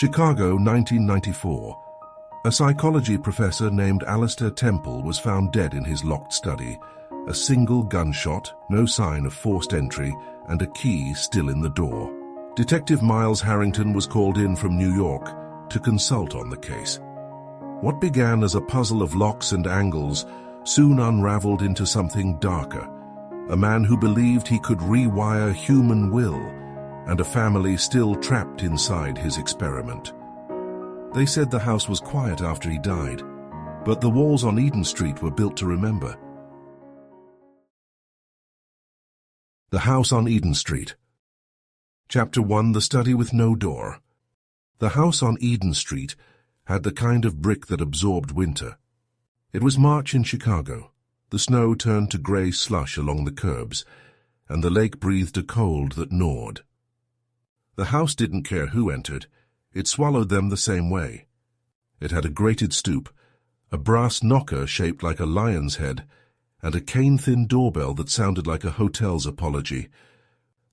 Chicago, 1994. A psychology professor named Alastair Temple was found dead in his locked study. A single gunshot, no sign of forced entry, and a key still in the door. Detective Miles Harrington was called in from New York to consult on the case. What began as a puzzle of locks and angles soon unraveled into something darker. A man who believed he could rewire human will, and a family still trapped inside his experiment. They said the house was quiet after he died, but the walls on Eden Street were built to remember. The House on Eden Street. Chapter 1: The Study with No Door. The house on Eden Street had the kind of brick that absorbed winter. It was March in Chicago. The snow turned to grey slush along the curbs, and the lake breathed a cold that gnawed. The house didn't care who entered. It swallowed them the same way. It had a grated stoop, a brass knocker shaped like a lion's head, and a cane-thin doorbell that sounded like a hotel's apology.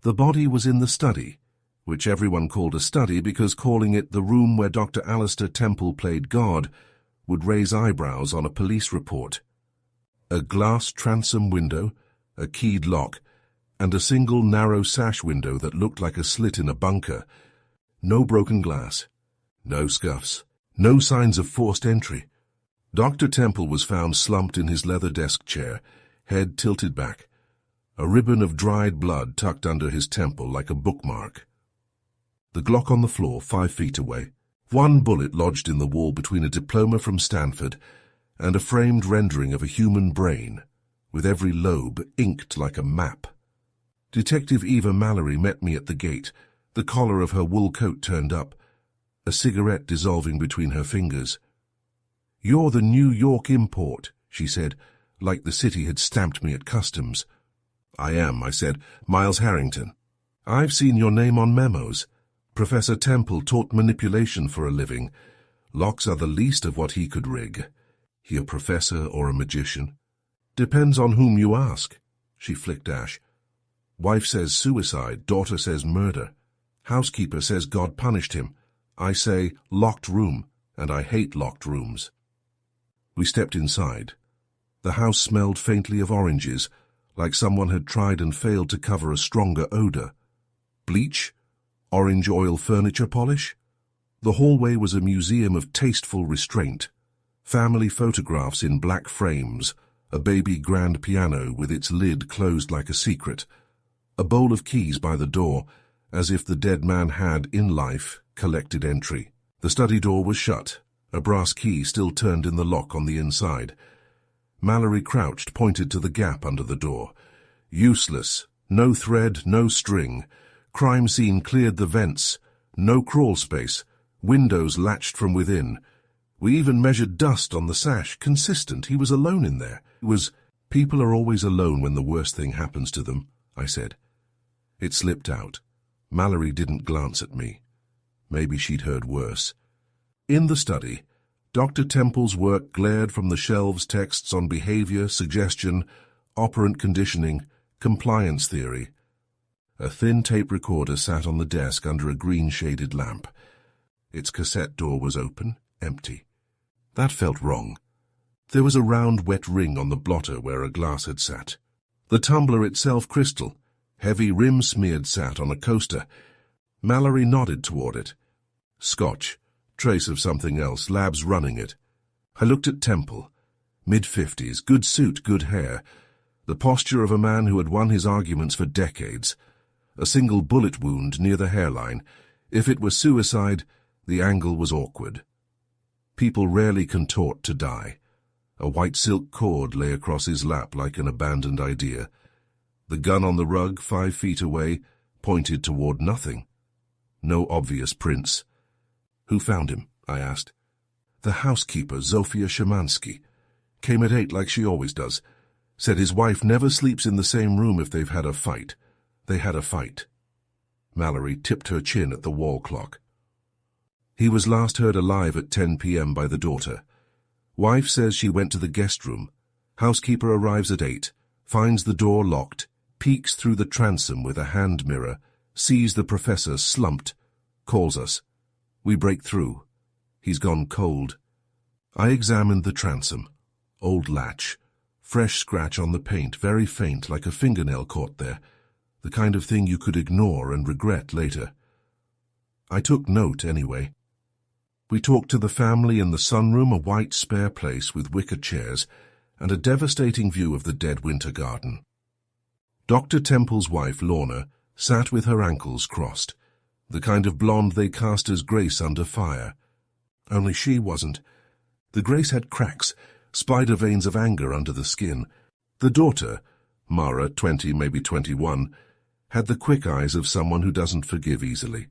The body was in the study, which everyone called a study because calling it the room where Dr. Alastair Temple played God would raise eyebrows on a police report. A glass transom window, a keyed lock, and a single narrow sash window that looked like a slit in a bunker. No broken glass, no scuffs, no signs of forced entry. Dr. Temple was found slumped in his leather desk chair, head tilted back, a ribbon of dried blood tucked under his temple like a bookmark. The Glock on the floor 5 feet away, one bullet lodged in the wall between a diploma from Stanford and a framed rendering of a human brain, with every lobe inked like a map. Detective Eva Mallory met me at the gate, the collar of her wool coat turned up, a cigarette dissolving between her fingers. "You're the New York import," she said, like the city had stamped me at customs. "I am," I said, "Miles Harrington. I've seen your name on memos. Professor Temple taught manipulation for a living. Locks are the least of what he could rig. He a professor or a magician? Depends on whom you ask." She flicked ash. "Wife says suicide, daughter says murder. Housekeeper says God punished him. I say locked room, and I hate locked rooms." We stepped inside. The house smelled faintly of oranges, like someone had tried and failed to cover a stronger odor. Bleach? Orange oil furniture polish? The hallway was a museum of tasteful restraint. Family photographs in black frames, a baby grand piano with its lid closed like a secret, a bowl of keys by the door, as if the dead man had, in life, collected entry. The study door was shut, a brass key still turned in the lock on the inside. Mallory crouched, pointed to the gap under the door. Useless. No thread, no string. Crime scene cleared the vents. No crawl space. Windows latched from within. We even measured dust on the sash. Consistent. He was alone in there. People are always alone when the worst thing happens to them, I said. It slipped out. Mallory didn't glance at me. Maybe she'd heard worse. In the study, Dr. Temple's work glared from the shelves, texts on behavior, suggestion, operant conditioning, compliance theory. A thin tape recorder sat on the desk under a green-shaded lamp. Its cassette door was open, empty. That felt wrong. There was a round wet ring on the blotter where a glass had sat. The tumbler itself crystal, heavy rim-smeared sat on a coaster. Mallory nodded toward it. Scotch, trace of something else, labs running it. I looked at Temple. Mid-50s, good suit, good hair. The posture of a man who had won his arguments for decades. A single bullet wound near the hairline. If it was suicide, the angle was awkward. People rarely contort to die. A white silk cord lay across his lap like an abandoned idea. The gun on the rug 5 feet away pointed toward nothing. No obvious prints. "Who found him?" I asked. "The housekeeper, Zofia Szymanski. Came at 8 like she always does. Said his wife never sleeps in the same room if they've had a fight. They had a fight." Mallory tipped her chin at the wall clock. "He was last heard alive at 10 p.m. by the daughter. Wife says she went to the guest room. Housekeeper arrives at 8, finds the door locked, peeks through the transom with a hand mirror, sees the professor slumped, calls us. We break through. He's gone cold. I examined the transom. Old latch. Fresh scratch on the paint, very faint, like a fingernail caught there. The kind of thing you could ignore and regret later. I took note anyway. We talked to the family in the sunroom, a white spare place with wicker chairs, and a devastating view of the dead winter garden. Dr. Temple's wife, Lorna, sat with her ankles crossed, the kind of blonde they cast as Grace under fire. Only she wasn't. The Grace had cracks, spider veins of anger under the skin. The daughter, Mara, 20, maybe 21, had the quick eyes of someone who doesn't forgive easily.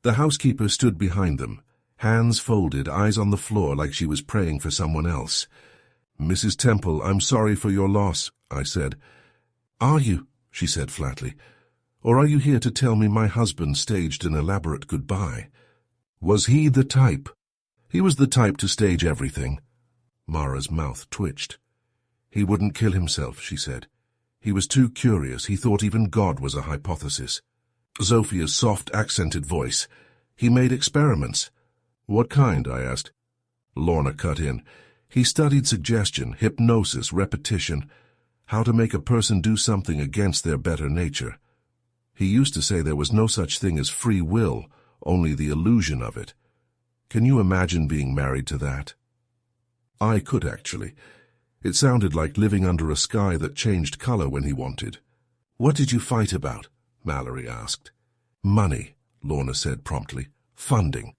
The housekeeper stood behind them, hands folded, eyes on the floor like she was praying for someone else. "Mrs. Temple, I'm sorry for your loss," I said. "Are you?" she said flatly. "Or are you here to tell me my husband staged an elaborate goodbye? Was he the type?" "He was the type to stage everything." Mara's mouth twitched. "He wouldn't kill himself," she said. "He was too curious. He thought even God was a hypothesis." Zophia's soft, accented voice. "He made experiments." "What kind?" I asked. Lorna cut in. "He studied suggestion, hypnosis, repetition, how to make a person do something against their better nature. He used to say there was no such thing as free will, only the illusion of it. Can you imagine being married to that?" I could, actually. It sounded like living under a sky that changed color when he wanted. "What did you fight about?" Mallory asked. "Money," Lorna said promptly. "Funding.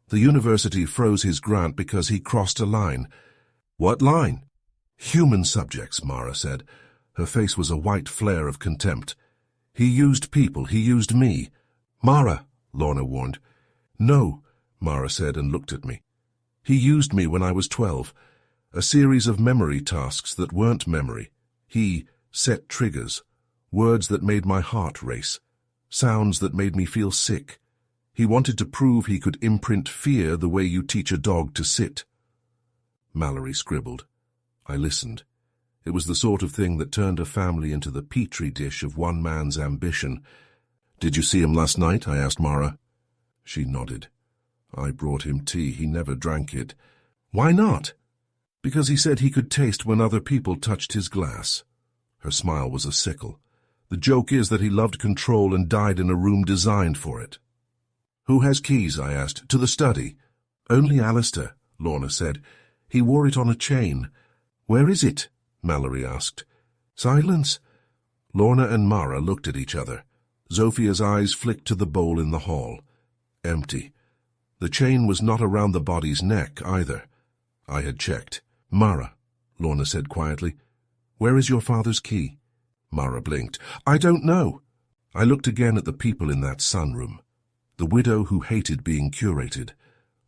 The university froze his grant because he crossed a line." "What line?" "Human subjects," Mara said. Her face was a white flare of contempt. "He used people. He used me." "Mara," Lorna warned. "No," Mara said and looked at me. "He used me when I was 12. A series of memory tasks that weren't memory. He set triggers, words that made my heart race, sounds that made me feel sick. He wanted to prove he could imprint fear the way you teach a dog to sit." Mallory scribbled. I listened. It was the sort of thing that turned a family into the petri dish of one man's ambition. "Did you see him last night?" I asked Mara. She nodded. "I brought him tea. He never drank it." "Why not?" "Because he said he could taste when other people touched his glass." Her smile was a sickle. "The joke is that he loved control and died in a room designed for it." "Who has keys?" I asked. "To the study?" "Only Alastair," Lorna said. "He wore it on a chain." "Where is it?" Mallory asked. Silence. Lorna and Mara looked at each other. Zophia's eyes flicked to the bowl in the hall. Empty. The chain was not around the body's neck, either. I had checked. "Mara," Lorna said quietly, "where is your father's key?" Mara blinked. "I don't know." I looked again at the people in that sunroom. The widow who hated being curated,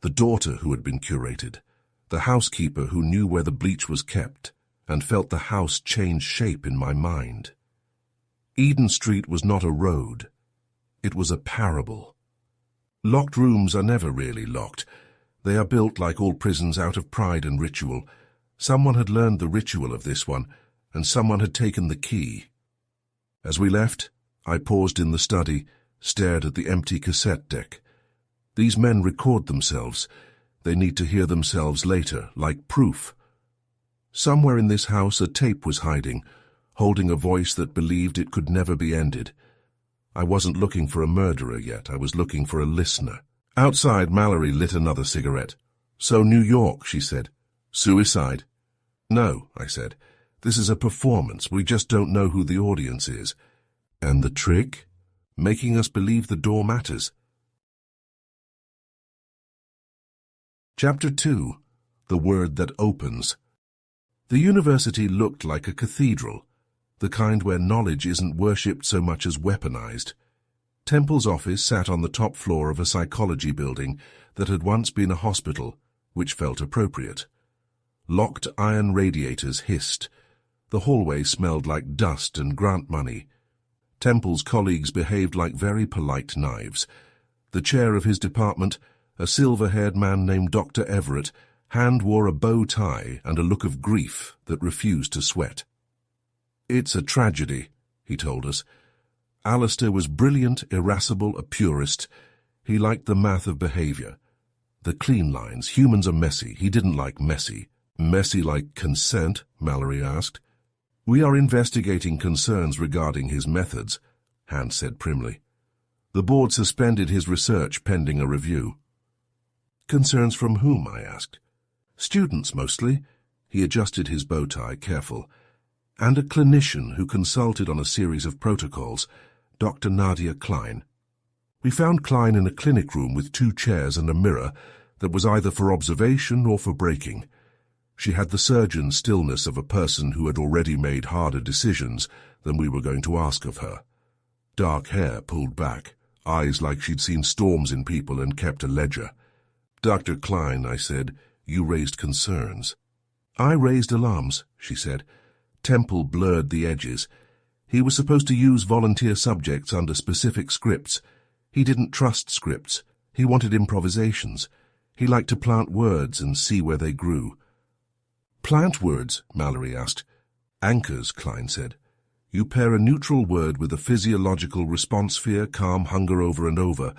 the daughter who had been curated, the housekeeper who knew where the bleach was kept and felt the house change shape in my mind. Eden Street was not a road. It was a parable. Locked rooms are never really locked. They are built, like all prisons, out of pride and ritual. Someone had learned the ritual of this one, and someone had taken the key. As we left, I paused in the study, stared at the empty cassette deck. These men record themselves. They need to hear themselves later, like proof. Somewhere in this house a tape was hiding, holding a voice that believed it could never be ended. I wasn't looking for a murderer yet. I was looking for a listener. Outside, Mallory lit another cigarette. "So New York," she said. "Suicide?" "No," I said. "This is a performance. We just don't know who the audience is." "And the trick? Making us believe the door matters." Chapter 2. The Word That Opens. The university looked like a cathedral, the kind where knowledge isn't worshipped so much as weaponized. Temple's office sat on the top floor of a psychology building that had once been a hospital, which felt appropriate. Locked iron radiators hissed. The hallway smelled like dust and grant money. Temple's colleagues behaved like very polite knives. The chair of his department, a silver-haired man named Dr. Everett, wore a bow tie and a look of grief that refused to sweat. "It's a tragedy," he told us. Alastair was brilliant, irascible, a purist. He liked the math of behavior. The clean lines. Humans are messy. He didn't like messy. Messy like consent? Mallory asked. We are investigating concerns regarding his methods, Hans said primly. The board suspended his research pending a review. Concerns from whom? I asked. Students, mostly. He adjusted his bow tie, careful. And a clinician who consulted on a series of protocols, Dr. Nadia Klein. We found Klein in a clinic room with 2 chairs and a mirror that was either for observation or for breaking. She had the surgeon's stillness of a person who had already made harder decisions than we were going to ask of her. Dark hair pulled back, eyes like she'd seen storms in people and kept a ledger. Dr. Klein, I said, you raised concerns. I raised alarms, she said. Temple blurred the edges. He was supposed to use volunteer subjects under specific scripts. He didn't trust scripts. He wanted improvisations. He liked to plant words and see where they grew. Plant words? Mallory asked. Anchors, Klein said. You pair a neutral word with a physiological response, fear, calm, hunger over and over,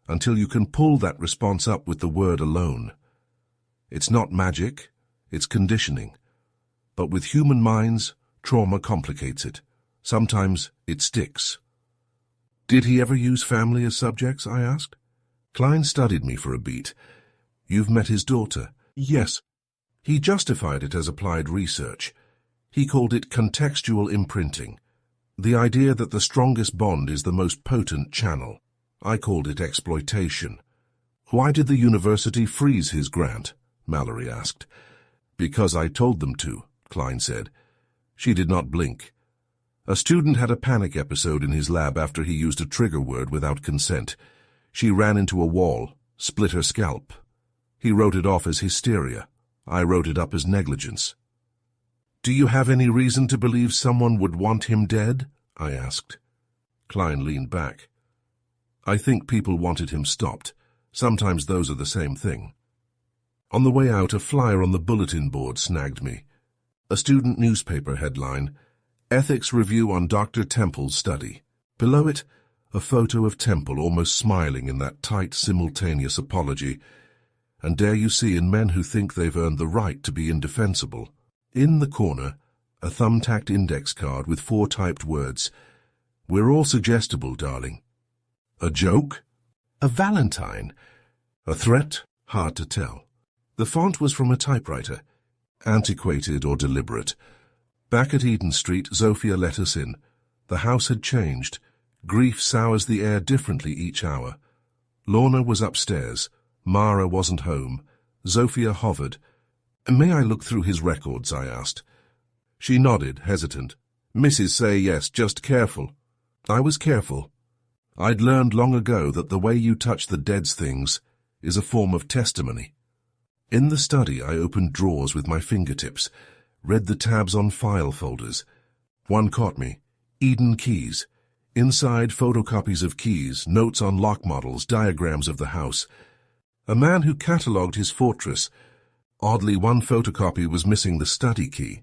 until you can pull that response up with the word alone. It's not magic, it's conditioning. But with human minds, trauma complicates it. Sometimes it sticks. Did he ever use family as subjects? I asked. Klein studied me for a beat. You've met his daughter? Yes. He justified it as applied research. He called it contextual imprinting, the idea that the strongest bond is the most potent channel. I called it exploitation. Why did the university freeze his grant? Mallory asked. Because I told them to, Klein said. She did not blink. A student had a panic episode in his lab after he used a trigger word without consent. She ran into a wall, split her scalp. He wrote it off as hysteria. I wrote it up as negligence. Do you have any reason to believe someone would want him dead? I asked. Klein leaned back. I think people wanted him stopped. Sometimes those are the same thing. On the way out, a flyer on the bulletin board snagged me. A student newspaper headline, Ethics Review on Dr. Temple's Study. Below it, a photo of Temple almost smiling in that tight, simultaneous apology. And dare you see in men who think they've earned the right to be indefensible. In the corner, a thumbtacked index card with 4 typed words. We're all suggestible, darling. A joke? A valentine? A threat? Hard to tell. The font was from a typewriter, antiquated or deliberate. Back at Eden Street, Zofia let us in. The house had changed. Grief sours the air differently each hour. Lorna was upstairs. Mara wasn't home. Zofia hovered. May I look through his records? I asked. She nodded, hesitant. Mrs. Say yes, just careful. I was careful. I'd learned long ago that the way you touch the dead's things is a form of testimony. In the study, I opened drawers with my fingertips, read the tabs on file folders. One caught me. Eden Keys. Inside, photocopies of keys, notes on lock models, diagrams of the house. A man who catalogued his fortress. Oddly, one photocopy was missing the study key.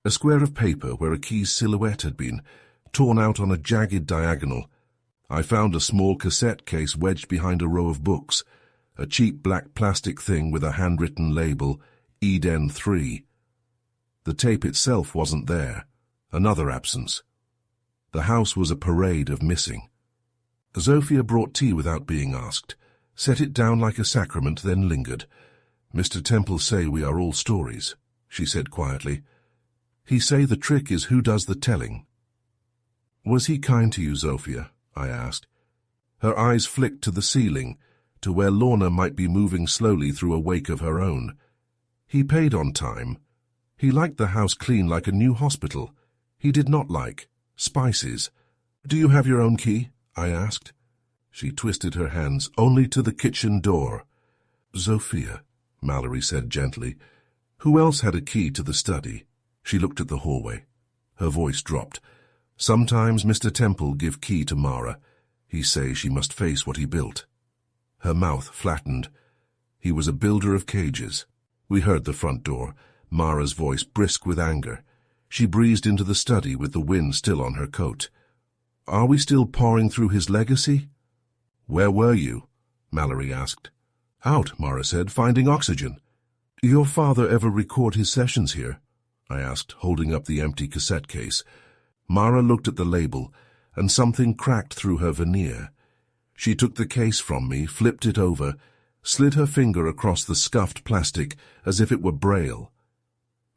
A square of paper where a key's silhouette had been, torn out on a jagged diagonal. I found a small cassette case wedged behind a row of books, a cheap black plastic thing with a handwritten label, Eden 3. The tape itself wasn't there. Another absence. The house was a parade of missing. Zofia brought tea without being asked, set it down like a sacrament, then lingered. Mr. Temple say we are all stories, she said quietly. He say the trick is who does the telling. Was he kind to you, Zofia? I asked. Her eyes flicked to the ceiling, to where Lorna might be moving slowly through a wake of her own. He paid on time. He liked the house clean like a new hospital. He did not like spices. Do you have your own key? I asked. She twisted her hands only to the kitchen door. Zofia, Mallory said gently. Who else had a key to the study? She looked at the hallway. Her voice dropped. Sometimes Mr. Temple give key to Mara. He say she must face what he built. Her mouth flattened. He was a builder of cages. We heard the front door, Mara's voice brisk with anger. She breezed into the study with the wind still on her coat. Are we still pawing through his legacy? Where were you? Mallory asked. Out, Mara said, finding oxygen. Do your father ever record his sessions here? I asked, holding up the empty cassette case. Mara looked at the label, and something cracked through her veneer. She took the case from me, flipped it over, slid her finger across the scuffed plastic as if it were braille.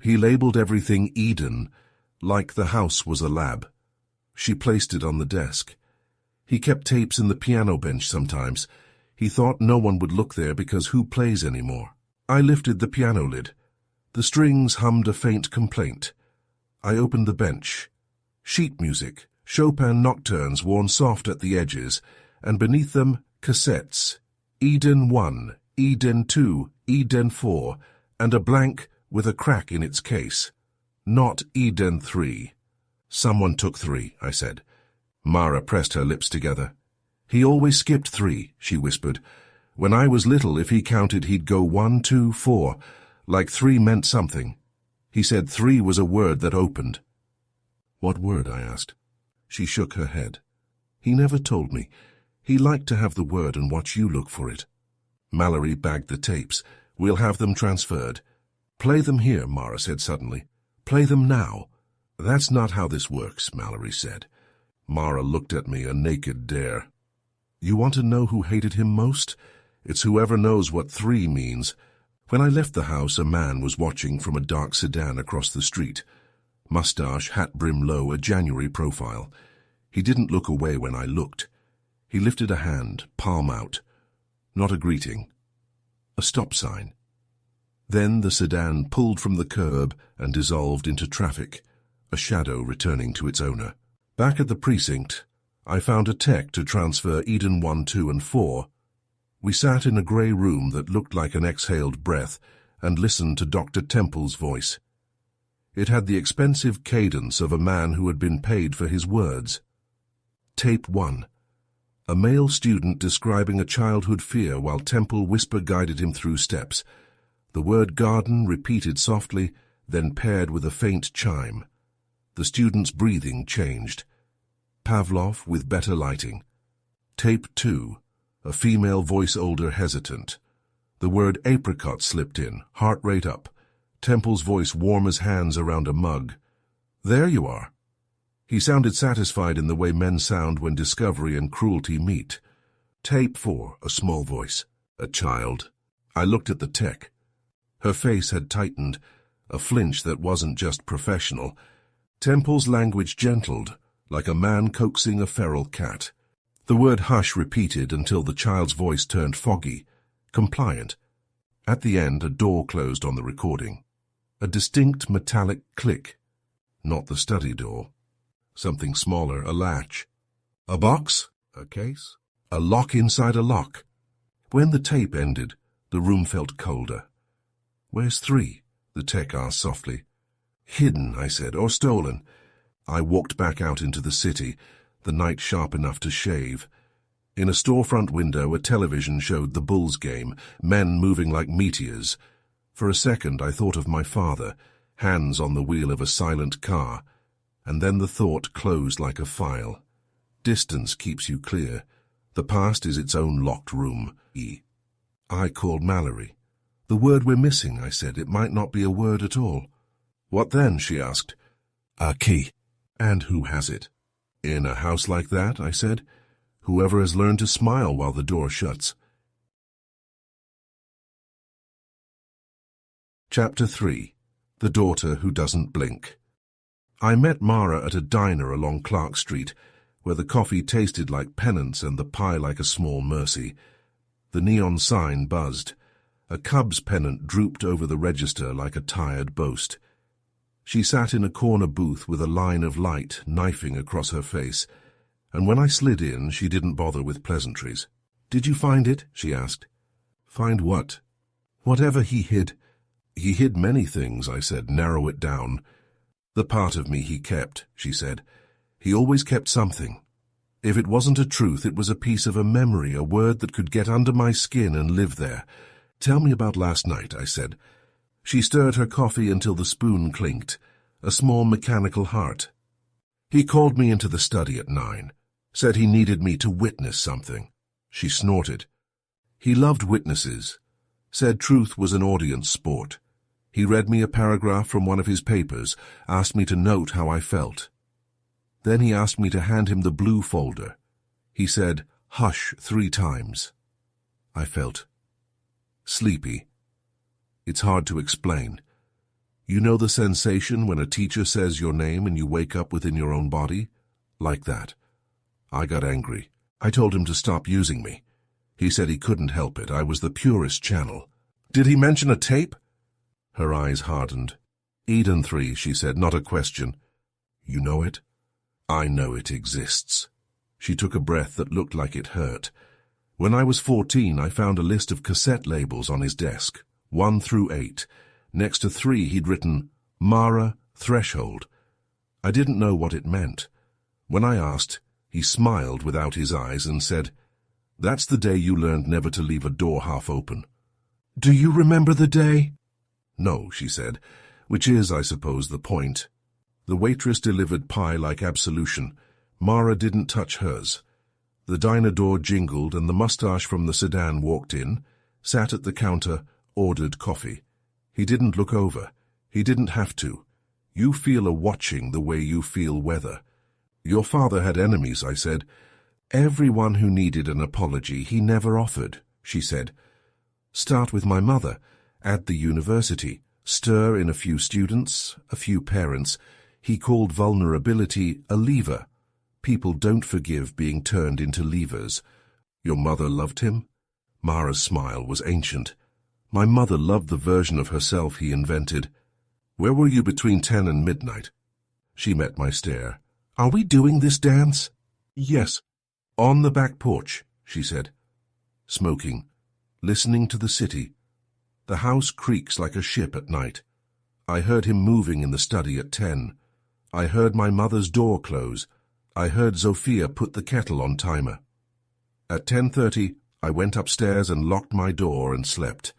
He labeled everything Eden, like the house was a lab. She placed it on the desk. He kept tapes in the piano bench sometimes. He thought no one would look there because who plays anymore? I lifted the piano lid. The strings hummed a faint complaint. I opened the bench. Sheet music, Chopin nocturnes worn soft at the edges, and beneath them, cassettes. Eden 1, Eden 2, Eden 4, and a blank with a crack in its case. Not Eden 3. Someone took 3, I said. Mara pressed her lips together. He always skipped 3, she whispered. When I was little, if he counted, he'd go 1, 2, 4, like 3 meant something. He said 3 was a word that opened. What word? I asked. She shook her head. He never told me. He liked to have the word and watch you look for it. Mallory bagged the tapes. We'll have them transferred. Play them here, Mara said suddenly. Play them now. That's not how this works, Mallory said. Mara looked at me, a naked dare. You want to know who hated him most? It's whoever knows what 3 means. When I left the house, a man was watching from a dark sedan across the street. Mustache, hat brim low, a January profile. He didn't look away when I looked. He lifted a hand, palm out. Not a greeting. A stop sign. Then the sedan pulled from the curb and dissolved into traffic, a shadow returning to its owner. Back at the precinct, I found a tech to transfer Eden 1, 2, and 4. We sat in a grey room that looked like an exhaled breath and listened to Dr. Temple's voice. It had the expensive cadence of a man who had been paid for his words. Tape 1. A male student describing a childhood fear while Temple whisper-guided him through steps. The word garden repeated softly, then paired with a faint chime. The student's breathing changed. Pavlov with better lighting. Tape 2. A female voice older hesitant. The word apricot slipped in, heart rate up. Temple's voice warm as hands around a mug. There you are. He sounded satisfied in the way men sound when discovery and cruelty meet. Tape 4, a small voice. A child. I looked at the tech. Her face had tightened, a flinch that wasn't just professional. Temple's language gentled, like a man coaxing a feral cat. The word hush repeated until the child's voice turned foggy, compliant. At the end, a door closed on the recording. A distinct metallic click. Not the study door. Something smaller, a latch. A box? A case? A lock inside a lock. When the tape ended, the room felt colder. Where's 3? The tech asked softly. Hidden, I said, or stolen. I walked back out into the city, the night sharp enough to shave. In a storefront window, a television showed the Bulls game, men moving like meteors. For a second, I thought of my father, hands on the wheel of a silent car, and then the thought closed like a file. Distance keeps you clear. The past is its own locked room. I called Mallory. The word we're missing, I said. It might not be a word at all. What then? She asked. A key. And who has it? In a house like that, I said. Whoever has learned to smile while the door shuts. Chapter 3. The Daughter Who Doesn't Blink. I met Mara at a diner along Clark Street, where the coffee tasted like penance and the pie like a small mercy. The neon sign buzzed. A Cubs pennant drooped over the register like a tired boast. She sat in a corner booth with a line of light knifing across her face, and when I slid in, she didn't bother with pleasantries. Did you find it? She asked. Find what? Whatever he hid. He hid many things, I said. Narrow it down. The part of me he kept, she said. He always kept something. If it wasn't a truth, it was a piece of a memory, a word that could get under my skin and live there. Tell me about last night, I said. She stirred her coffee until the spoon clinked, a small mechanical heart. He called me into the study at 9, said he needed me to witness something. She snorted. He loved witnesses, said truth was an audience sport. He read me a paragraph from one of his papers, asked me to note how I felt. Then he asked me to hand him the blue folder. He said, "Hush," 3 times. I felt sleepy. It's hard to explain. You know the sensation when a teacher says your name and you wake up within your own body? Like that. I got angry. I told him to stop using me. He said he couldn't help it. I was the purest channel. Did he mention a tape? Her eyes hardened. Eden 3, she said, not a question. You know it? I know it exists. She took a breath that looked like it hurt. When I was 14, I found a list of cassette labels on his desk, 1 through 8. Next to 3, he'd written, Mara, Threshold. I didn't know what it meant. When I asked, he smiled without his eyes and said, "That's the day you learned never to leave a door half open." Do you remember the day? No, she said, which is, I suppose, the point. The waitress delivered pie like absolution. Mara didn't touch hers. The diner door jingled and the mustache from the sedan walked in, sat at the counter, ordered coffee. He didn't look over. He didn't have to. You feel a watching the way you feel weather. Your father had enemies, I said. Everyone who needed an apology he never offered, she said. Start with my mother, at the university, stir in a few students, a few parents. He called vulnerability a lever. People don't forgive being turned into levers. Your mother loved him? Mara's smile was ancient. My mother loved the version of herself he invented. Where were you between 10 and midnight? She met my stare. Are we doing this dance? Yes. On the back porch, she said. Smoking. Listening to the city. The house creaks like a ship at night. I heard him moving in the study at 10. I heard my mother's door close. I heard Zofia put the kettle on timer. At 10:30, I went upstairs and locked my door and slept,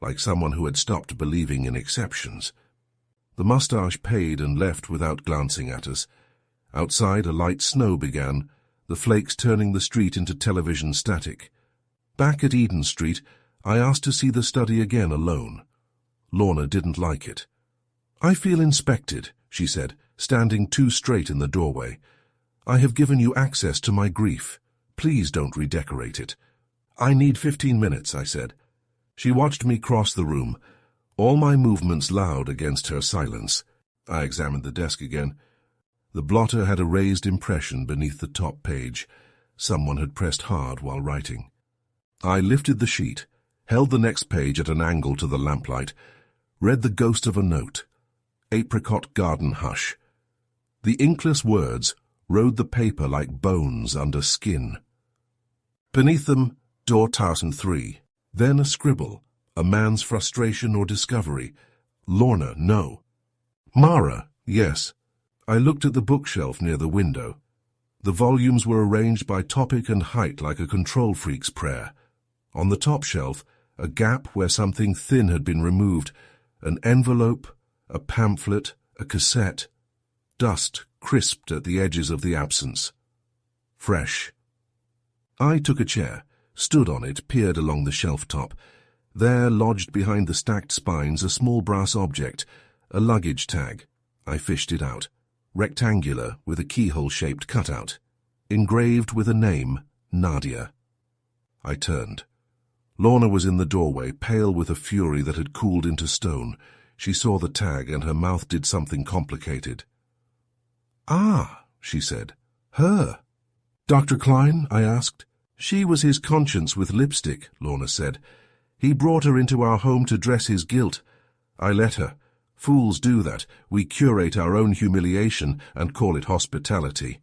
like someone who had stopped believing in exceptions. The mustache paid and left without glancing at us. Outside, a light snow began, the flakes turning the street into television static. Back at Eden Street, I asked to see the study again alone. Lorna didn't like it. I feel inspected, she said, standing too straight in the doorway. I have given you access to my grief. Please don't redecorate it. I need 15 minutes, I said. She watched me cross the room, all my movements loud against her silence. I examined the desk again. The blotter had a raised impression beneath the top page. Someone had pressed hard while writing. I lifted the sheet, held the next page at an angle to the lamplight, read the ghost of a note. Apricot garden hush. The inkless words rode the paper like bones under skin. Beneath them, door 1003. Then a scribble, a man's frustration or discovery. Lorna, no. Mara, yes. I looked at the bookshelf near the window. The volumes were arranged by topic and height like a control freak's prayer. On the top shelf, a gap where something thin had been removed, an envelope, a pamphlet, a cassette. Dust crisped at the edges of the absence. Fresh. I took a chair, stood on it, peered along the shelf top. There, lodged behind the stacked spines, a small brass object, a luggage tag. I fished it out. Rectangular, with a keyhole-shaped cutout. Engraved with a name, Nadia. I turned. Lorna was in the doorway, pale with a fury that had cooled into stone. She saw the tag, and her mouth did something complicated. Ah, she said. Her. Dr. Klein? I asked. She was his conscience with lipstick, Lorna said. He brought her into our home to dress his guilt. I let her. Fools do that. We curate our own humiliation and call it hospitality.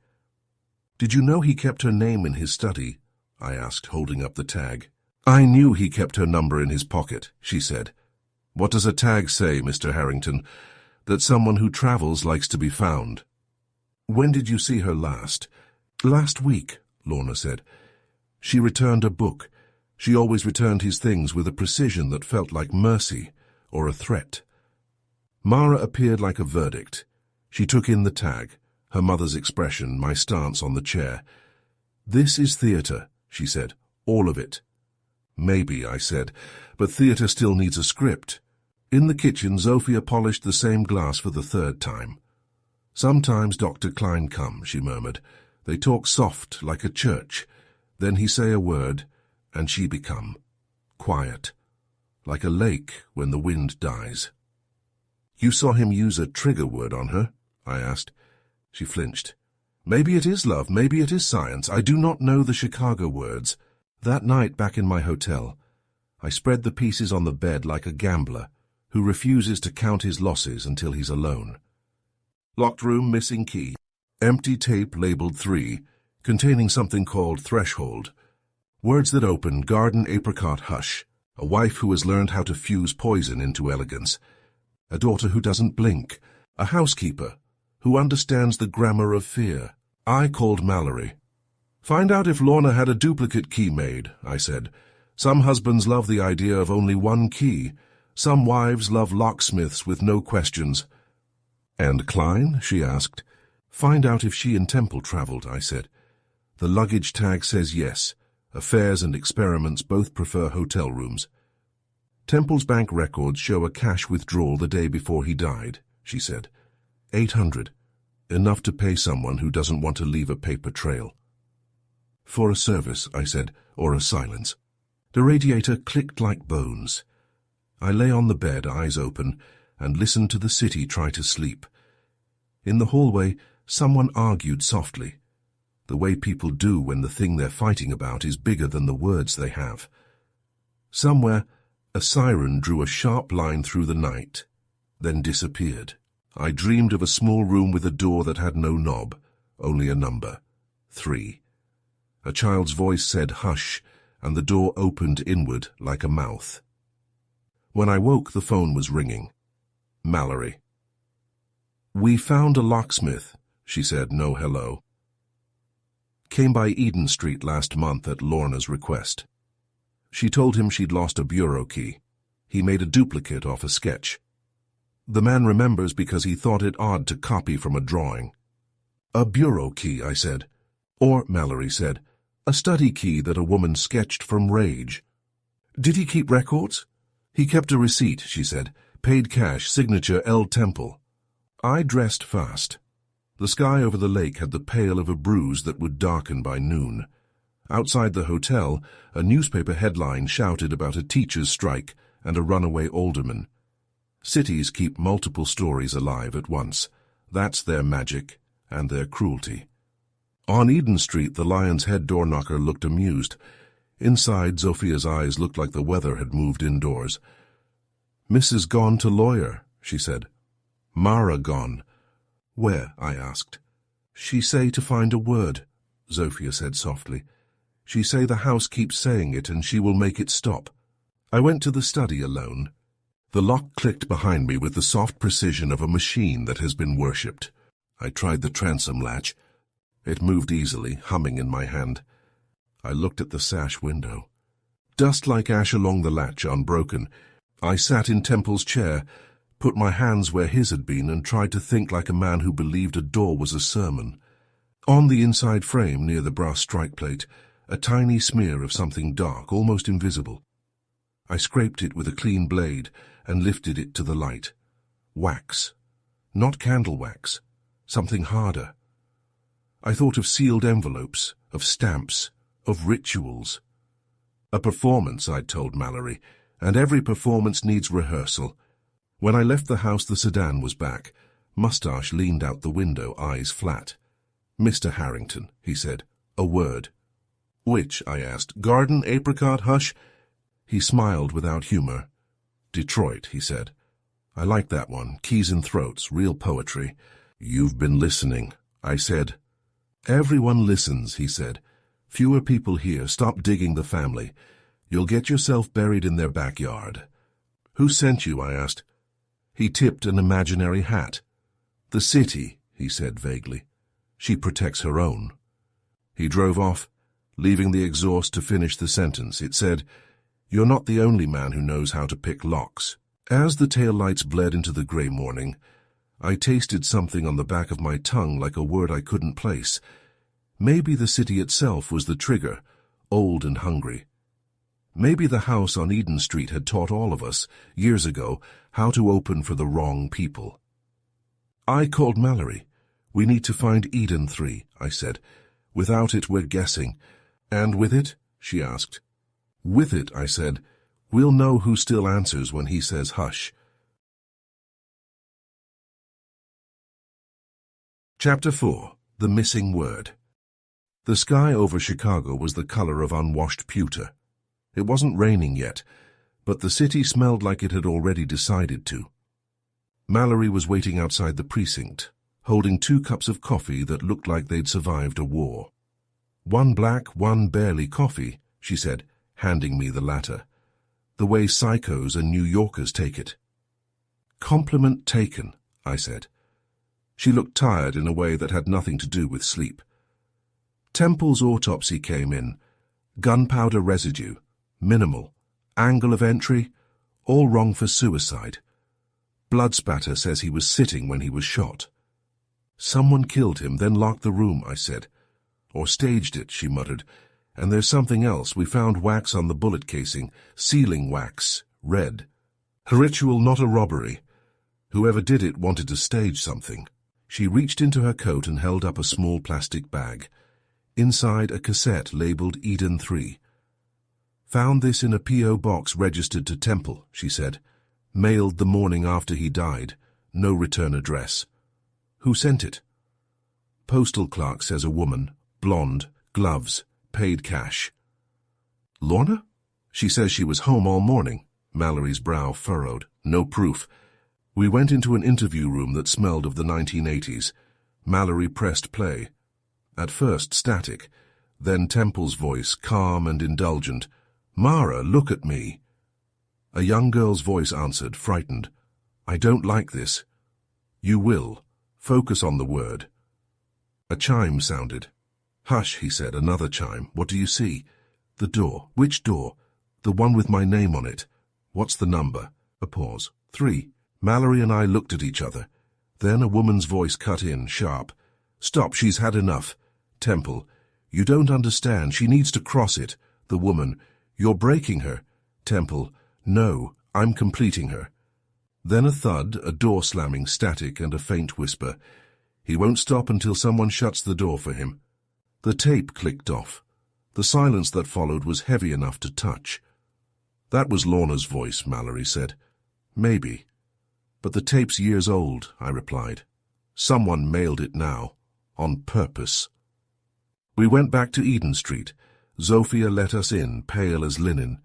Did you know he kept her name in his study? I asked, holding up the tag. I knew he kept her number in his pocket, she said. What does a tag say, Mr. Harrington? That someone who travels likes to be found. When did you see her last? Last week, Lorna said. She returned a book. She always returned his things with a precision that felt like mercy or a threat. Mara appeared like a verdict. She took in the tag, her mother's expression, my stance on the chair. This is theatre, she said, all of it. Maybe, I said, but theatre still needs a script. In the kitchen, Zofia polished the same glass for the third time. Sometimes Dr. Klein come, she murmured. They talk soft, like a church. Then he say a word, and she become quiet, like a lake when the wind dies. You saw him use a trigger word on her? I asked. She flinched. Maybe it is love, maybe it is science. I do not know the Chicago words. That night back in my hotel, I spread the pieces on the bed like a gambler who refuses to count his losses until he's alone. Locked room, missing key. Empty tape labeled 3, containing something called threshold. Words that open, garden apricot hush. A wife who has learned how to fuse poison into elegance. A daughter who doesn't blink. A housekeeper who understands the grammar of fear. I called Mallory. Find out if Lorna had a duplicate key made, I said. Some husbands love the idea of only one key. Some wives love locksmiths with no questions. And Klein? She asked. Find out if she and Temple traveled, I said. The luggage tag says yes. Affairs and experiments both prefer hotel rooms. Temple's bank records show a cash withdrawal the day before he died, she said. 800. Enough to pay someone who doesn't want to leave a paper trail. For a service, I said, or a silence. The radiator clicked like bones. I lay on the bed, eyes open, and listened to the city try to sleep. In the hallway, someone argued softly, the way people do when the thing they're fighting about is bigger than the words they have. Somewhere, a siren drew a sharp line through the night, then disappeared. I dreamed of a small room with a door that had no knob, only a number, 3. A child's voice said hush, and the door opened inward like a mouth. When I woke, the phone was ringing. Mallory. We found a locksmith, she said, no hello. Came by Eden Street last month at Lorna's request. She told him she'd lost a bureau key. He made a duplicate off a sketch. The man remembers because he thought it odd to copy from a drawing. A bureau key, I said. Or, Mallory said, a study key that a woman sketched from rage. Did he keep records? He kept a receipt, she said. Paid cash, signature L. Temple. I dressed fast. The sky over the lake had the pale of a bruise that would darken by noon. Outside the hotel, a newspaper headline shouted about a teacher's strike and a runaway alderman. Cities keep multiple stories alive at once. That's their magic and their cruelty. On Eden Street, the Lion's Head door knocker looked amused. Inside, Zofia's eyes looked like the weather had moved indoors. Mrs. gone to lawyer, she said. Mara gone. Where? I asked. She say to find a word, Zofia said softly. She say the house keeps saying it and she will make it stop. I went to the study alone. The lock clicked behind me with the soft precision of a machine that has been worshipped. I tried the transom latch. It moved easily, humming in my hand. I looked at the sash window. Dust like ash along the latch, unbroken. I sat in Temple's chair, put my hands where his had been, and tried to think like a man who believed a door was a sermon. On the inside frame, near the brass strike plate, a tiny smear of something dark, almost invisible. I scraped it with a clean blade and lifted it to the light. Wax. Not candle wax. Something harder. I thought of sealed envelopes, of stamps, of rituals. A performance, I'd told Mallory, and every performance needs rehearsal. When I left the house, the sedan was back. Mustache leaned out the window, eyes flat. Mr. Harrington, he said. A word. Which? I asked. Garden, apricot, hush? He smiled without humor. Detroit, he said. I like that one. Keys and throats, real poetry. You've been listening, I said. Everyone listens, he said. Fewer people here. Stop digging the family. You'll get yourself buried in their backyard. Who sent you? I asked. He tipped an imaginary hat. The city, he said vaguely. She protects her own. He drove off, leaving the exhaust to finish the sentence. It said, You're not the only man who knows how to pick locks. As the taillights bled into the grey morning, I tasted something on the back of my tongue like a word I couldn't place. Maybe the city itself was the trigger, old and hungry. Maybe the house on Eden Street had taught all of us, years ago, how to open for the wrong people. I called Mallory. We need to find Eden 3, I said. Without it, we're guessing. And with it? She asked. With it, I said. We'll know who still answers when he says hush. Chapter 4. The Missing Word. The sky over Chicago was the color of unwashed pewter. It wasn't raining yet, but the city smelled like it had already decided to. Mallory was waiting outside the precinct, holding 2 cups of coffee that looked like they'd survived a war. One black, one barely coffee, she said, handing me the latter. The way psychos and New Yorkers take it. Compliment taken, I said. She looked tired in a way that had nothing to do with sleep. Temple's autopsy came in. Gunpowder residue, minimal. Angle of entry, all wrong for suicide. Blood spatter says he was sitting when he was shot. Someone killed him, then locked the room, I said. Or staged it, she muttered. And there's something else. We found wax on the bullet casing, sealing wax, red. A ritual, not a robbery. Whoever did it wanted to stage something. She reached into her coat and held up a small plastic bag. Inside, a cassette labeled Eden 3. Found this in a P.O. box registered to Temple, she said. Mailed the morning after he died. No return address. Who sent it? Postal clerk says a woman. Blonde, gloves, paid cash. Lorna? She says she was home all morning. Mallory's brow furrowed. No proof. We went into an interview room that smelled of the 1980s. Mallory pressed play. At first static, then Temple's voice, calm and indulgent. Mara, look at me. A young girl's voice answered, frightened. I don't like this. You will. Focus on the word. A chime sounded. Hush, he said, another chime. What do you see? The door. Which door? The one with my name on it. What's the number? A pause. 3. Mallory and I looked at each other. Then a woman's voice cut in, sharp. Stop, she's had enough. Temple. You don't understand. She needs to cross it. The woman. You're breaking her. Temple. No, I'm completing her. Then a thud, a door slamming, static, and a faint whisper. He won't stop until someone shuts the door for him. The tape clicked off. The silence that followed was heavy enough to touch. That was Lorna's voice, Mallory said. Maybe. But the tape's years old, I replied. Someone mailed it now. On purpose. We went back to Eden Street. Zofia let us in, pale as linen.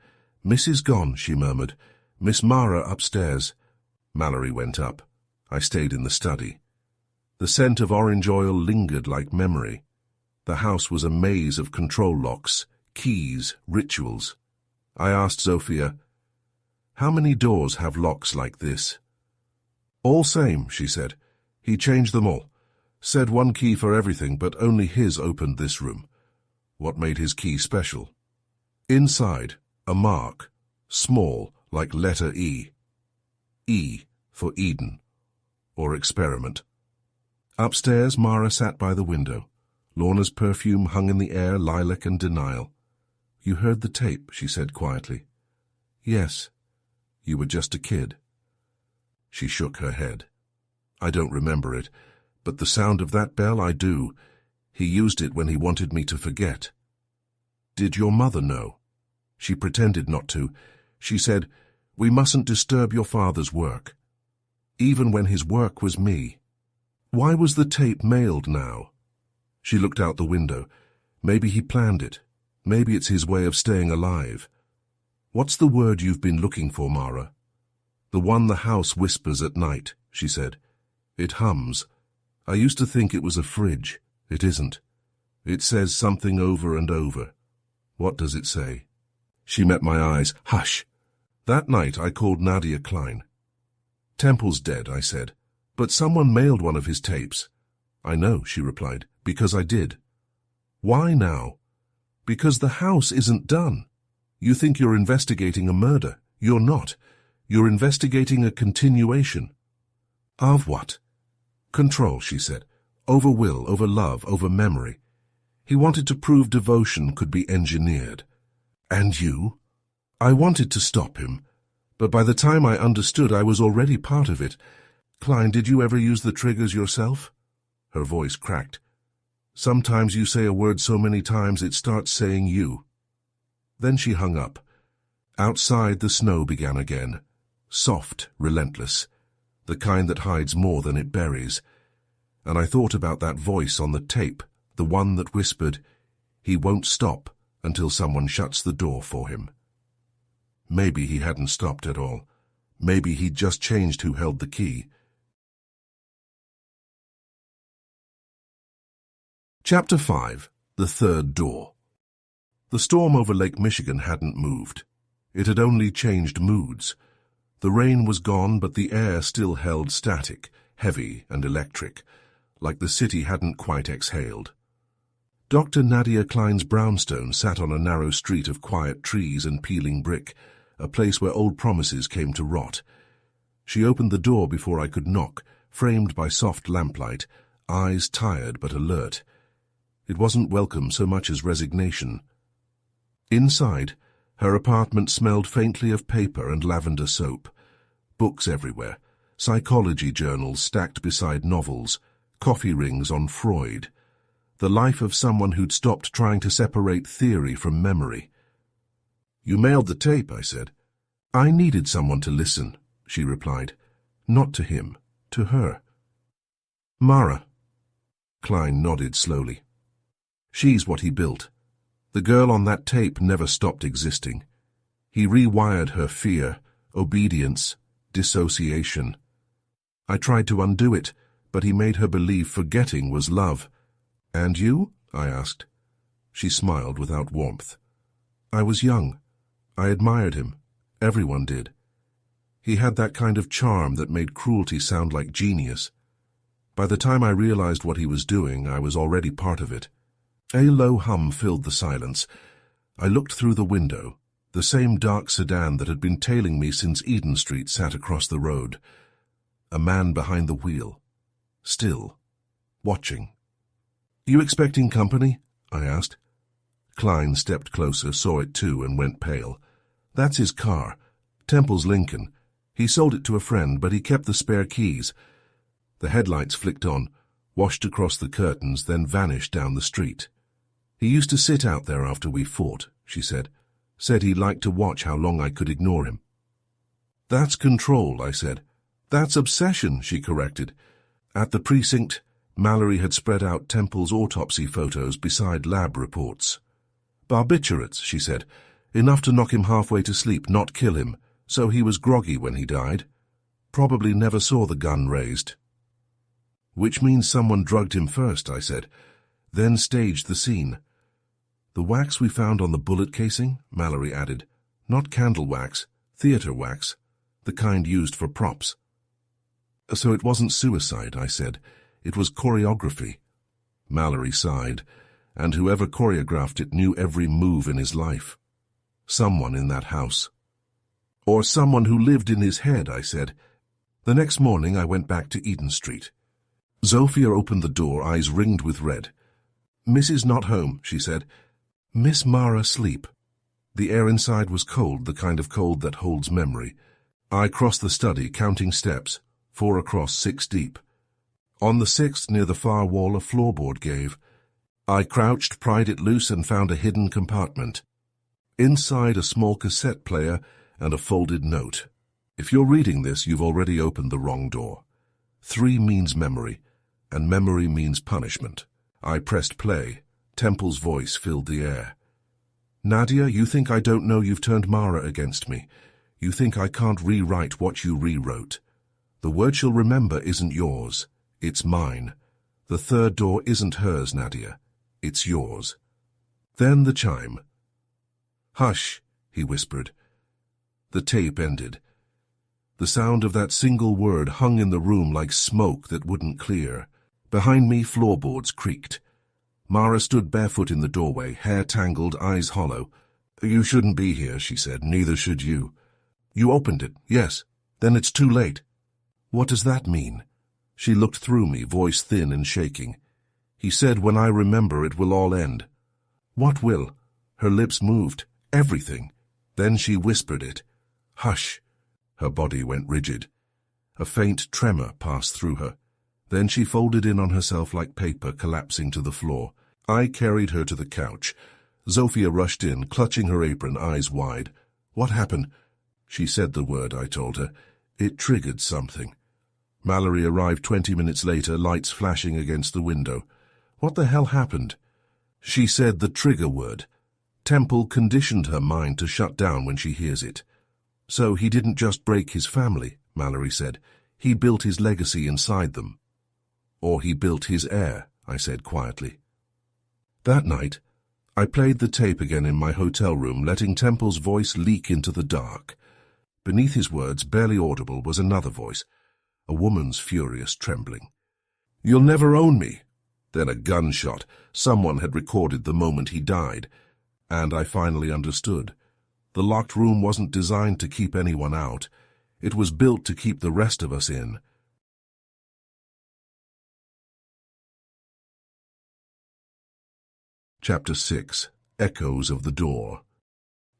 Mrs. gone, she murmured. Miss Mara upstairs. Mallory went up. I stayed in the study. The scent of orange oil lingered like memory. The house was a maze of control locks, keys, rituals. I asked Zofia, how many doors have locks like this? All same, she said. He changed them all. Said one key for everything, but only his opened this room. What made his key special? Inside, a mark, small, like letter E. E for Eden, or experiment. Upstairs, Mara sat by the window. Lorna's perfume hung in the air, lilac and denial. You heard the tape, she said quietly. Yes. You were just a kid. She shook her head. I don't remember it, but the sound of that bell I do. He used it when he wanted me to forget. Did your mother know? She pretended not to. She said, we mustn't disturb your father's work. Even when his work was me. Why was the tape mailed now? She looked out the window. Maybe he planned it. Maybe it's his way of staying alive. What's the word you've been looking for, Mara? The one the house whispers at night, she said. It hums. I used to think it was a fridge. It isn't. It says something over and over. What does it say? She met my eyes. Hush. That night I called Nadia Klein. Temple's dead, I said. But someone mailed one of his tapes. I know, she replied, because I did. Why now? Because the house isn't done. You think you're investigating a murder. You're not. You're investigating a continuation. Of what? Control, she said. Over will, over love, over memory. He wanted to prove devotion could be engineered. And you? I wanted to stop him, but by the time I understood, I was already part of it. Klein, did you ever use the triggers yourself? Her voice cracked. Sometimes you say a word so many times it starts saying you. Then she hung up. Outside, the snow began again. Soft, relentless. The kind that hides more than it buries. And I thought about that voice on the tape, the one that whispered, "He won't stop until someone shuts the door for him." Maybe he hadn't stopped at all. Maybe he'd just changed who held the key. Chapter 5. The Third Door. The storm over Lake Michigan hadn't moved. It had only changed moods. The rain was gone, but the air still held static, heavy and electric, like the city hadn't quite exhaled. Dr. Nadia Klein's brownstone sat on a narrow street of quiet trees and peeling brick, a place where old promises came to rot. She opened the door before I could knock, framed by soft lamplight, eyes tired but alert. It wasn't welcome so much as resignation. Inside, her apartment smelled faintly of paper and lavender soap. Books everywhere, psychology journals stacked beside novels, coffee rings on Freud. The life of someone who'd stopped trying to separate theory from memory. "You mailed the tape," I said. "I needed someone to listen," she replied. "Not to him, to her." "Mara." Klein nodded slowly. "She's what he built. The girl on that tape never stopped existing. He rewired her fear, obedience, dissociation. I tried to undo it, but he made her believe forgetting was love. "And you?" I asked. She smiled without warmth. "I was young. I admired him. Everyone did. He had that kind of charm that made cruelty sound like genius. By the time I realized what he was doing, I was already part of it." A low hum filled the silence. I looked through the window. The same dark sedan that had been tailing me since Eden Street sat across the road. A man behind the wheel. Still. Watching. "You expecting company?" I asked. Klein stepped closer, saw it too, and went pale. "That's his car. Temple's Lincoln. He sold it to a friend, but he kept the spare keys." The headlights flicked on, washed across the curtains, then vanished down the street. "He used to sit out there after we fought," she said. "Said he liked to watch how long I could ignore him." "That's control," I said. "That's obsession," she corrected. At the precinct, Mallory had spread out Temple's autopsy photos beside lab reports. "Barbiturates," she said. "Enough to knock him halfway to sleep, not kill him. So he was groggy when he died. Probably never saw the gun raised." "Which means someone drugged him first," I said, "then staged the scene." "The wax we found on the bullet casing," Mallory added. "Not candle wax, theater wax, the kind used for props." "So it wasn't suicide," I said. "It was choreography." Mallory sighed, and whoever choreographed it knew every move in his life. Someone in that house. "Or someone who lived in his head," I said. The next morning I went back to Eden Street. Zofia opened the door, eyes ringed with red. "Mrs. not home," she said. "Miss Mara sleep." The air inside was cold, the kind of cold that holds memory. I crossed the study, counting steps, 4 across, 6 deep. On the 6th, near the far wall, a floorboard gave. I crouched, pried it loose, and found a hidden compartment. Inside, a small cassette player and a folded note. "If you're reading this, you've already opened the wrong door. 3 means memory, and memory means punishment." I pressed play. Temple's voice filled the air. "Nadia, you think I don't know you've turned Mara against me. You think I can't rewrite what you rewrote. The word she'll remember isn't yours. It's mine. The third door isn't hers, Nadia. It's yours." Then the chime. "Hush," he whispered. The tape ended. The sound of that single word hung in the room like smoke that wouldn't clear. Behind me, floorboards creaked. Mara stood barefoot in the doorway, hair tangled, eyes hollow. "You shouldn't be here," she said. "Neither should you." "You opened it, yes. Then it's too late." "What does that mean?" She looked through me, voice thin and shaking. "He said, when I remember, it will all end." "What will?" Her lips moved. "Everything." Then she whispered it. "Hush!" Her body went rigid. A faint tremor passed through her. Then she folded in on herself like paper, collapsing to the floor. I carried her to the couch. Zofia rushed in, clutching her apron, eyes wide. "What happened?" She said the word, I told her. It triggered something. Mallory arrived 20 minutes later, lights flashing against the window. "What the hell happened?" She said the trigger word. Temple conditioned her mind to shut down when she hears it. "So he didn't just break his family," Mallory said. "He built his legacy inside them." "Or he built his heir," I said quietly. That night, I played the tape again in my hotel room, letting Temple's voice leak into the dark. Beneath his words, barely audible, was another voice, a woman's furious trembling. "You'll never own me." Then a gunshot. Someone had recorded the moment he died. And I finally understood. The locked room wasn't designed to keep anyone out. It was built to keep the rest of us in. Chapter 6. Echoes of the Door.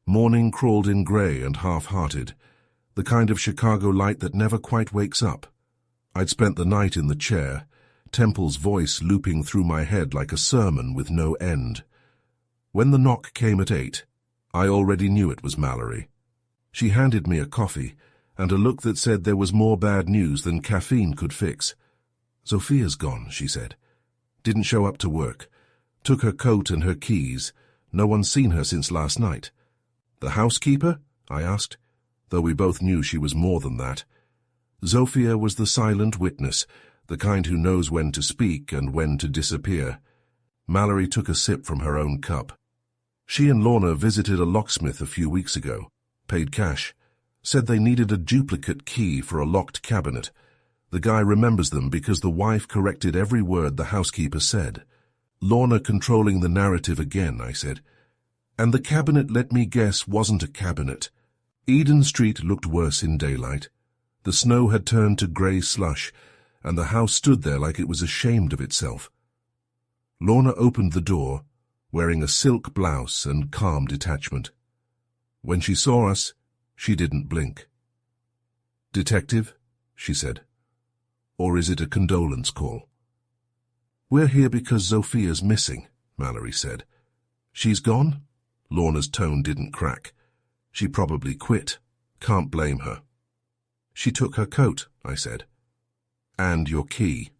Morning crawled in grey and half-hearted, the kind of Chicago light that never quite wakes up. I'd spent the night in the chair, Temple's voice looping through my head like a sermon with no end. When the knock came at 8, I already knew it was Mallory. She handed me a coffee and a look that said there was more bad news than caffeine could fix. "Zofia's gone," she said. "Didn't show up to work. Took her coat and her keys. No one's seen her since last night." "The housekeeper?" I asked, though we both knew she was more than that. Zofia was the silent witness, the kind who knows when to speak and when to disappear. Mallory took a sip from her own cup. "She and Lorna visited a locksmith a few weeks ago. Paid cash. Said they needed a duplicate key for a locked cabinet. The guy remembers them because the wife corrected every word the housekeeper said." "Lorna controlling the narrative again," I said. "And the cabinet, let me guess, wasn't a cabinet." Eden Street looked worse in daylight. The snow had turned to grey slush, and the house stood there like it was ashamed of itself. Lorna opened the door, wearing a silk blouse and calm detachment. When she saw us, she didn't blink. "Detective," she said. "Or is it a condolence call?" "We're here because Zofia's missing," Mallory said. "She's gone?" Lorna's tone didn't crack. "She probably quit. Can't blame her." "She took her coat," I said. "And your key."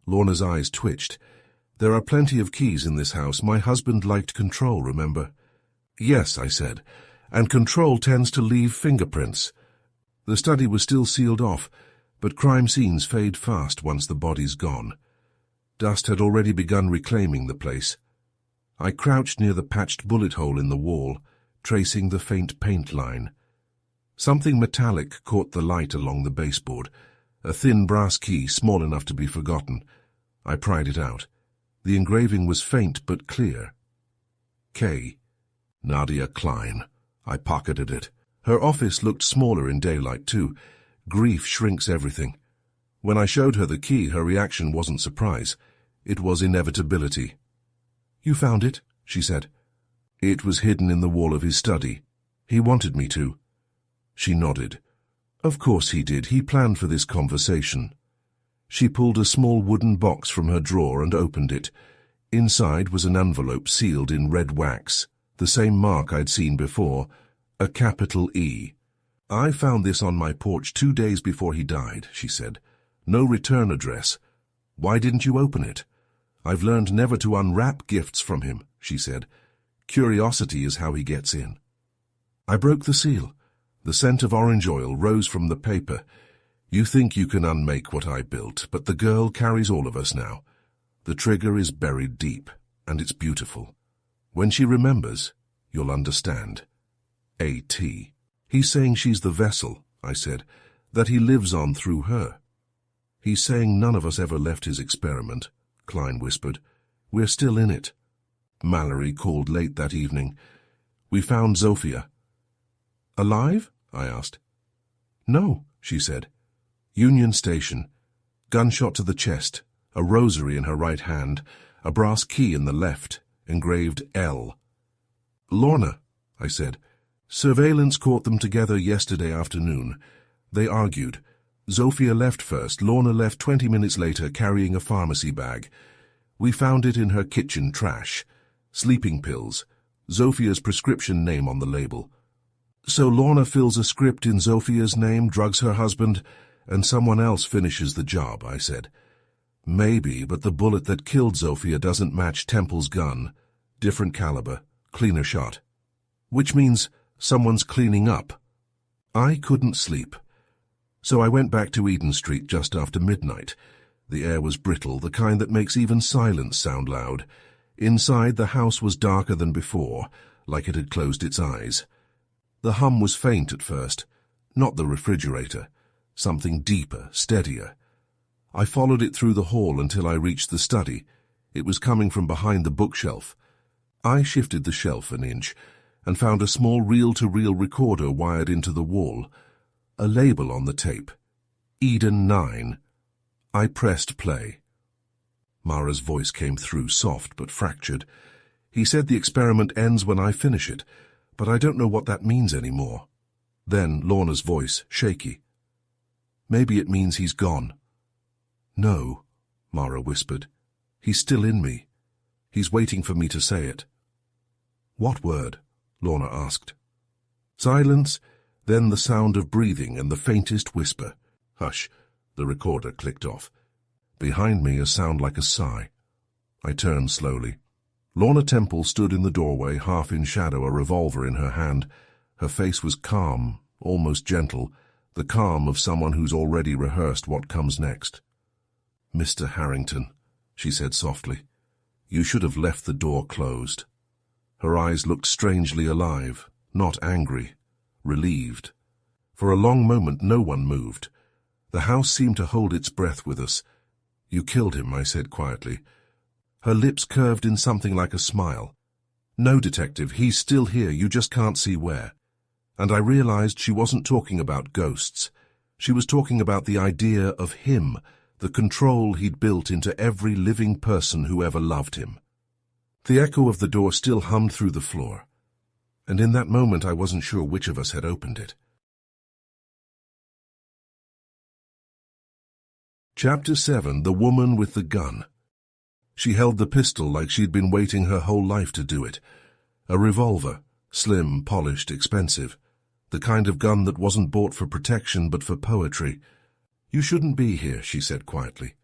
Lorna's eyes twitched. "There are plenty of keys in this house. My husband liked control, remember?" "Yes," I said, "and control tends to leave fingerprints." The study was still sealed off, but crime scenes fade fast once the body's gone. Dust had already begun reclaiming the place. I crouched near the patched bullet hole in the wall, tracing the faint paint line. Something metallic caught the light along the baseboard, a thin brass key small enough to be forgotten. I pried it out. The engraving was faint but clear. K. Nadia Klein. I pocketed it. Her office looked smaller in daylight, too. Grief shrinks everything. When I showed her the key, her reaction wasn't surprise. It was inevitability. "You found it?" she said. "It was hidden in the wall of his study. He wanted me to." She nodded. "Of course he did. He planned for this conversation." She pulled a small wooden box from her drawer and opened it. Inside was an envelope sealed in red wax, the same mark I'd seen before, a capital E. "I found this on my porch 2 days before he died," she said. "No return address. Why didn't you open it?" "I've learned never to unwrap gifts from him," she said. "Curiosity is how he gets in." I broke the seal. The scent of orange oil rose from the paper. "You think you can unmake what I built, but the girl carries all of us now. The trigger is buried deep, and it's beautiful. When she remembers, you'll understand. A.T. He's saying she's the vessel," I said, "that he lives on through her." "He's saying none of us ever left his experiment," Klein whispered. "We're still in it." Mallory called late that evening. "We found Zofia." "Alive?" I asked. "No," she said. "Union Station. Gunshot to the chest, a rosary in her right hand, a brass key in the left, engraved L." "Lorna," I said. Surveillance caught them together yesterday afternoon. They argued. Zofia left first. Lorna left 20 minutes later carrying a pharmacy bag. We found it in her kitchen trash. Sleeping pills. Zofia's prescription name on the label. So Lorna fills a script in Zofia's name, drugs her husband, and someone else finishes the job, I said. Maybe, but the bullet that killed Zofia doesn't match Temple's gun. Different caliber, cleaner shot. Which means someone's cleaning up. I couldn't sleep. So I went back to Eden Street just after midnight. The air was brittle, the kind that makes even silence sound loud. Inside, the house was darker than before, like it had closed its eyes. The hum was faint at first, not the refrigerator. Something deeper, steadier. I followed it through the hall until I reached the study. It was coming from behind the bookshelf. I shifted the shelf an inch and found a small reel-to-reel recorder wired into the wall. A label on the tape. Eden 9. I pressed play. Mara's voice came through, soft but fractured. He said the experiment ends when I finish it, but I don't know what that means anymore. Then Lorna's voice, shaky. Maybe it means he's gone. No, Mara whispered. He's still in me. He's waiting for me to say it. What word? Lorna asked. Silence, then the sound of breathing and the faintest whisper. Hush, the recorder clicked off. Behind me a sound like a sigh. I turned slowly. Lorna Temple stood in the doorway, half in shadow, a revolver in her hand. Her face was calm, almost gentle, the calm of someone who's already rehearsed what comes next. Mr. Harrington, she said softly, you should have left the door closed. Her eyes looked strangely alive, not angry, relieved. For a long moment no one moved. The house seemed to hold its breath with us. You killed him, I said quietly. Her lips curved in something like a smile. No, detective, he's still here, you just can't see where. And I realized she wasn't talking about ghosts. She was talking about the idea of him, the control he'd built into every living person who ever loved him. The echo of the door still hummed through the floor, and in that moment I wasn't sure which of us had opened it. Chapter 7. The Woman with the Gun. She held the pistol like she'd been waiting her whole life to do it. A revolver, slim, polished, expensive. The kind of gun that wasn't bought for protection but for poetry. You shouldn't be here, she said quietly.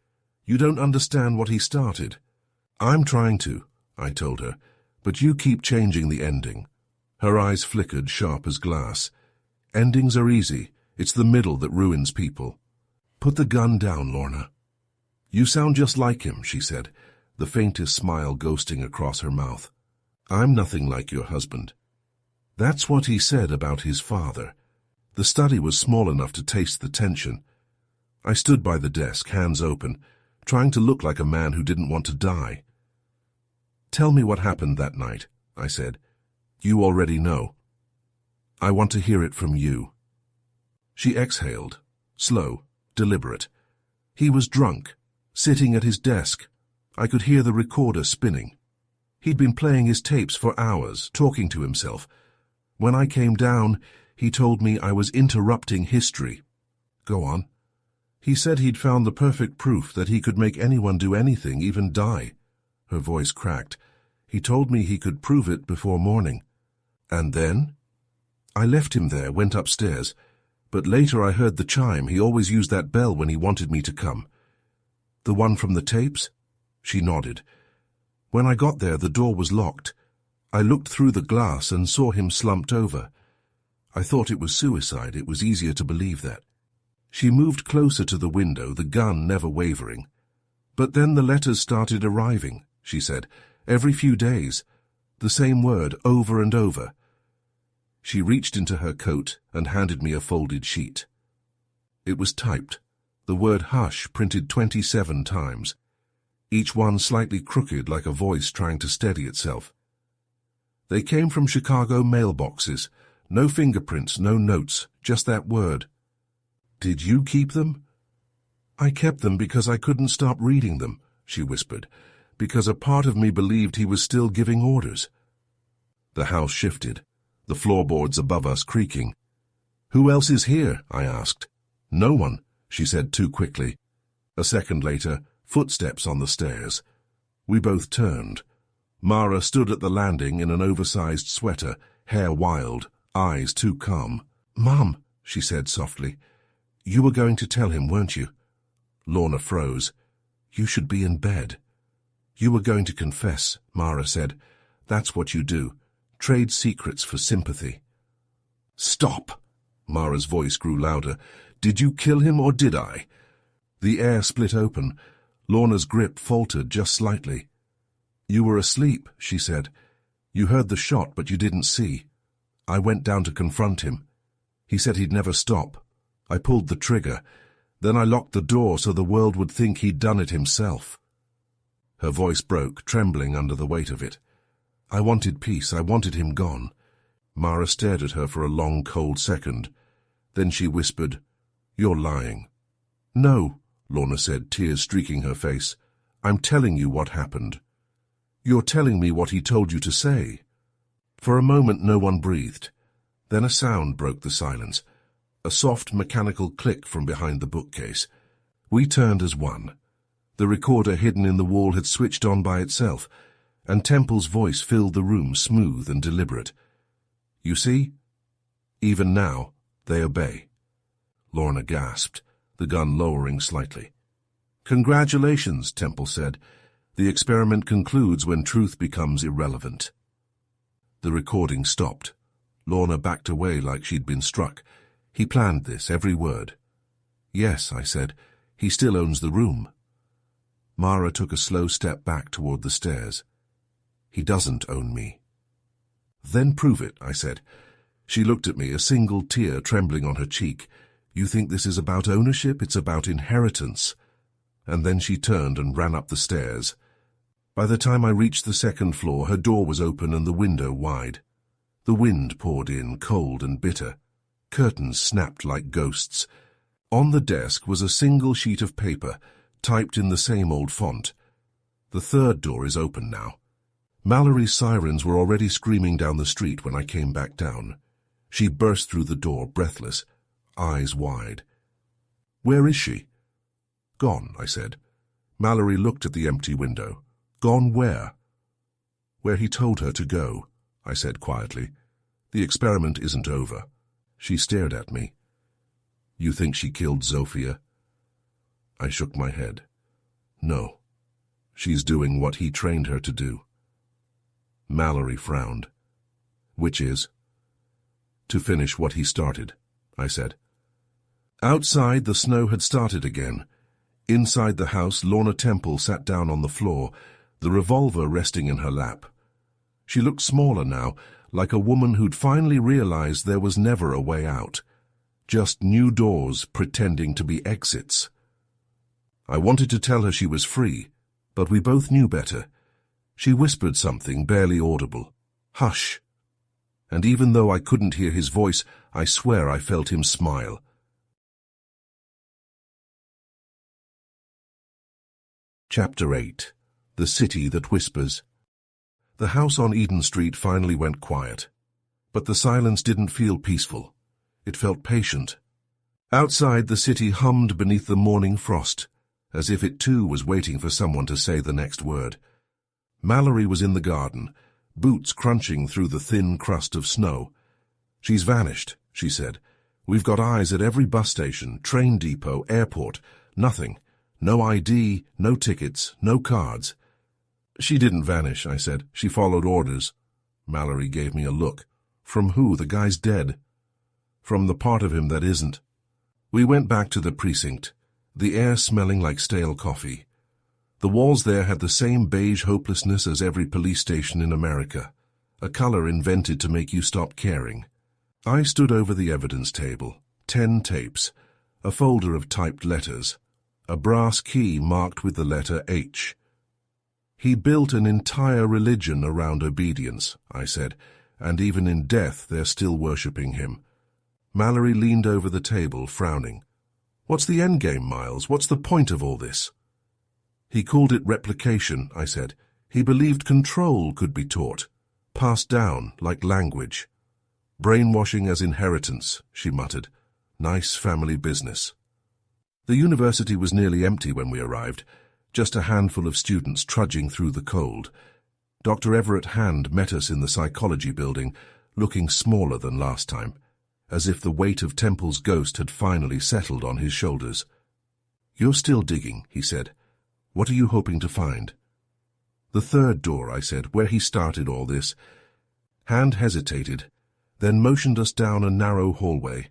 You don't understand what he started. I'm trying to, I told her, but you keep changing the ending. Her eyes flickered, sharp as glass. Endings are easy. It's the middle that ruins people. Put the gun down, Lorna. You sound just like him, she said, the faintest smile ghosting across her mouth. I'm nothing like your husband. That's what he said about his father. The study was small enough to taste the tension. I stood by the desk, hands open, trying to look like a man who didn't want to die. Tell me what happened that night, I said. You already know. I want to hear it from you. She exhaled, slow, deliberate. He was drunk, sitting at his desk. I could hear the recorder spinning. He'd been playing his tapes for hours, talking to himself. When I came down, he told me I was interrupting history. Go on. He said he'd found the perfect proof that he could make anyone do anything, even die. Her voice cracked. He told me he could prove it before morning. And then? I left him there, went upstairs. But later I heard the chime. He always used that bell when he wanted me to come. The one from the tapes? She nodded. When I got there, the door was locked. I looked through the glass and saw him slumped over. I thought it was suicide. It was easier to believe that. She moved closer to the window, the gun never wavering. But then the letters started arriving, she said, every few days. The same word over and over. She reached into her coat and handed me a folded sheet. It was typed, the word hush printed 27 times, each one slightly crooked like a voice trying to steady itself. They came from Chicago mailboxes, no fingerprints, no notes, just that word. Did you keep them? I kept them because I couldn't stop reading them, she whispered, because a part of me believed he was still giving orders. The house shifted. the floorboards above us creaking. "Who else is here?" I asked. "No one," she said too quickly. A second later, footsteps on the stairs. We both turned. Mara stood at the landing in an oversized sweater, hair wild, eyes too calm. "Mum," she said softly, "you were going to tell him, weren't you?" Lorna froze. "You should be in bed." "You were going to confess," Mara said. "That's what you do. Trade secrets for sympathy." "Stop!" Mara's voice grew louder. "Did you kill him or did I?" The air split open. Lorna's grip faltered just slightly. "You were asleep," she said. "You heard the shot, but you didn't see. I went down to confront him. He said he'd never stop. I pulled the trigger. Then I locked the door so the world would think he'd done it himself." Her voice broke, trembling under the weight of it. "I wanted peace. I wanted him gone." Mara stared at her for a long, cold second. Then she whispered, "You're lying." "No," Lorna said, tears streaking her face. "I'm telling you what happened." "You're telling me what he told you to say." For a moment no one breathed. Then a sound broke the silence, a soft mechanical click from behind the bookcase. We turned as one. The recorder hidden in the wall had switched on by itself, and Temple's voice filled the room, smooth and deliberate. "You see? Even now, they obey." Lorna gasped, the gun lowering slightly. "Congratulations," Temple said. "The experiment concludes when truth becomes irrelevant." The recording stopped. Lorna backed away like she'd been struck. "He planned this, every word." "Yes," I said. "He still owns the room." Mara took a slow step back toward the stairs. "He doesn't own me." "Then prove it," I said. She looked at me, a single tear trembling on her cheek. "You think this is about ownership? It's about inheritance." And then she turned and ran up the stairs. By the time I reached the second floor, her door was open and the window wide. The wind poured in, cold and bitter. Curtains snapped like ghosts. On the desk was a single sheet of paper, typed in the same old font. The third door is open now. Mallory's sirens were already screaming down the street when I came back down. She burst through the door, breathless, eyes wide. "Where is she?" "Gone," I said. Mallory looked at the empty window. "Gone where?" "Where he told her to go," I said quietly. "The experiment isn't over." She stared at me. "You think she killed Zofia?" I shook my head. "No. She's doing what he trained her to do." Mallory frowned. "Which is?" "To finish what he started," I said. Outside, the snow had started again. Inside the house, Lorna Temple sat down on the floor, the revolver resting in her lap. She looked smaller now, like a woman who'd finally realized there was never a way out. Just new doors pretending to be exits. I wanted to tell her she was free, but we both knew better. She whispered something barely audible. "Hush." And even though I couldn't hear his voice, I swear I felt him smile. Chapter 8. The City That Whispers. The house on Eden Street finally went quiet. But the silence didn't feel peaceful. It felt patient. Outside, the city hummed beneath the morning frost, as if it too was waiting for someone to say the next word. Mallory was in the garden, boots crunching through the thin crust of snow. "She's vanished," she said. "We've got eyes at every bus station, train depot, airport. Nothing. No ID, no tickets, no cards." "She didn't vanish," I said. "She followed orders." Mallory gave me a look. "From who? The guy's dead." "From the part of him that isn't." We went back to the precinct, the air smelling like stale coffee. The walls there had the same beige hopelessness as every police station in America, a color invented to make you stop caring. I stood over the evidence table, 10 tapes, a folder of typed letters, a brass key marked with the letter H. "He built an entire religion around obedience," I said, "and even in death they're still worshipping him." Mallory leaned over the table, frowning. "What's the endgame, Miles? What's the point of all this?" "He called it replication," I said. "He believed control could be taught, passed down like language." Brainwashing as inheritance, she muttered. Nice family business. The university was nearly empty when we arrived, just a handful of students trudging through the cold. Dr. Everett Hand met us in the psychology building, looking smaller than last time, as if the weight of Temple's ghost had finally settled on his shoulders. You're still digging, he said. What are you hoping to find? The third door, I said, where he started all this. Hand hesitated, then motioned us down a narrow hallway.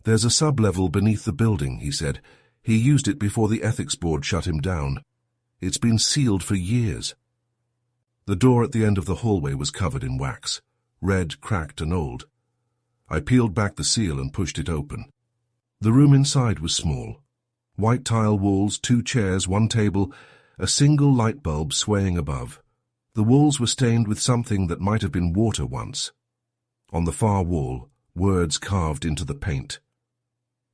There's a sub-level beneath the building, he said. He used it before the ethics board shut him down. It's been sealed for years. The door at the end of the hallway was covered in wax, red, cracked and old. I peeled back the seal and pushed it open. The room inside was small. White tile walls, 2 chairs, 1 table, a single light bulb swaying above. The walls were stained with something that might have been water once. On the far wall, words carved into the paint.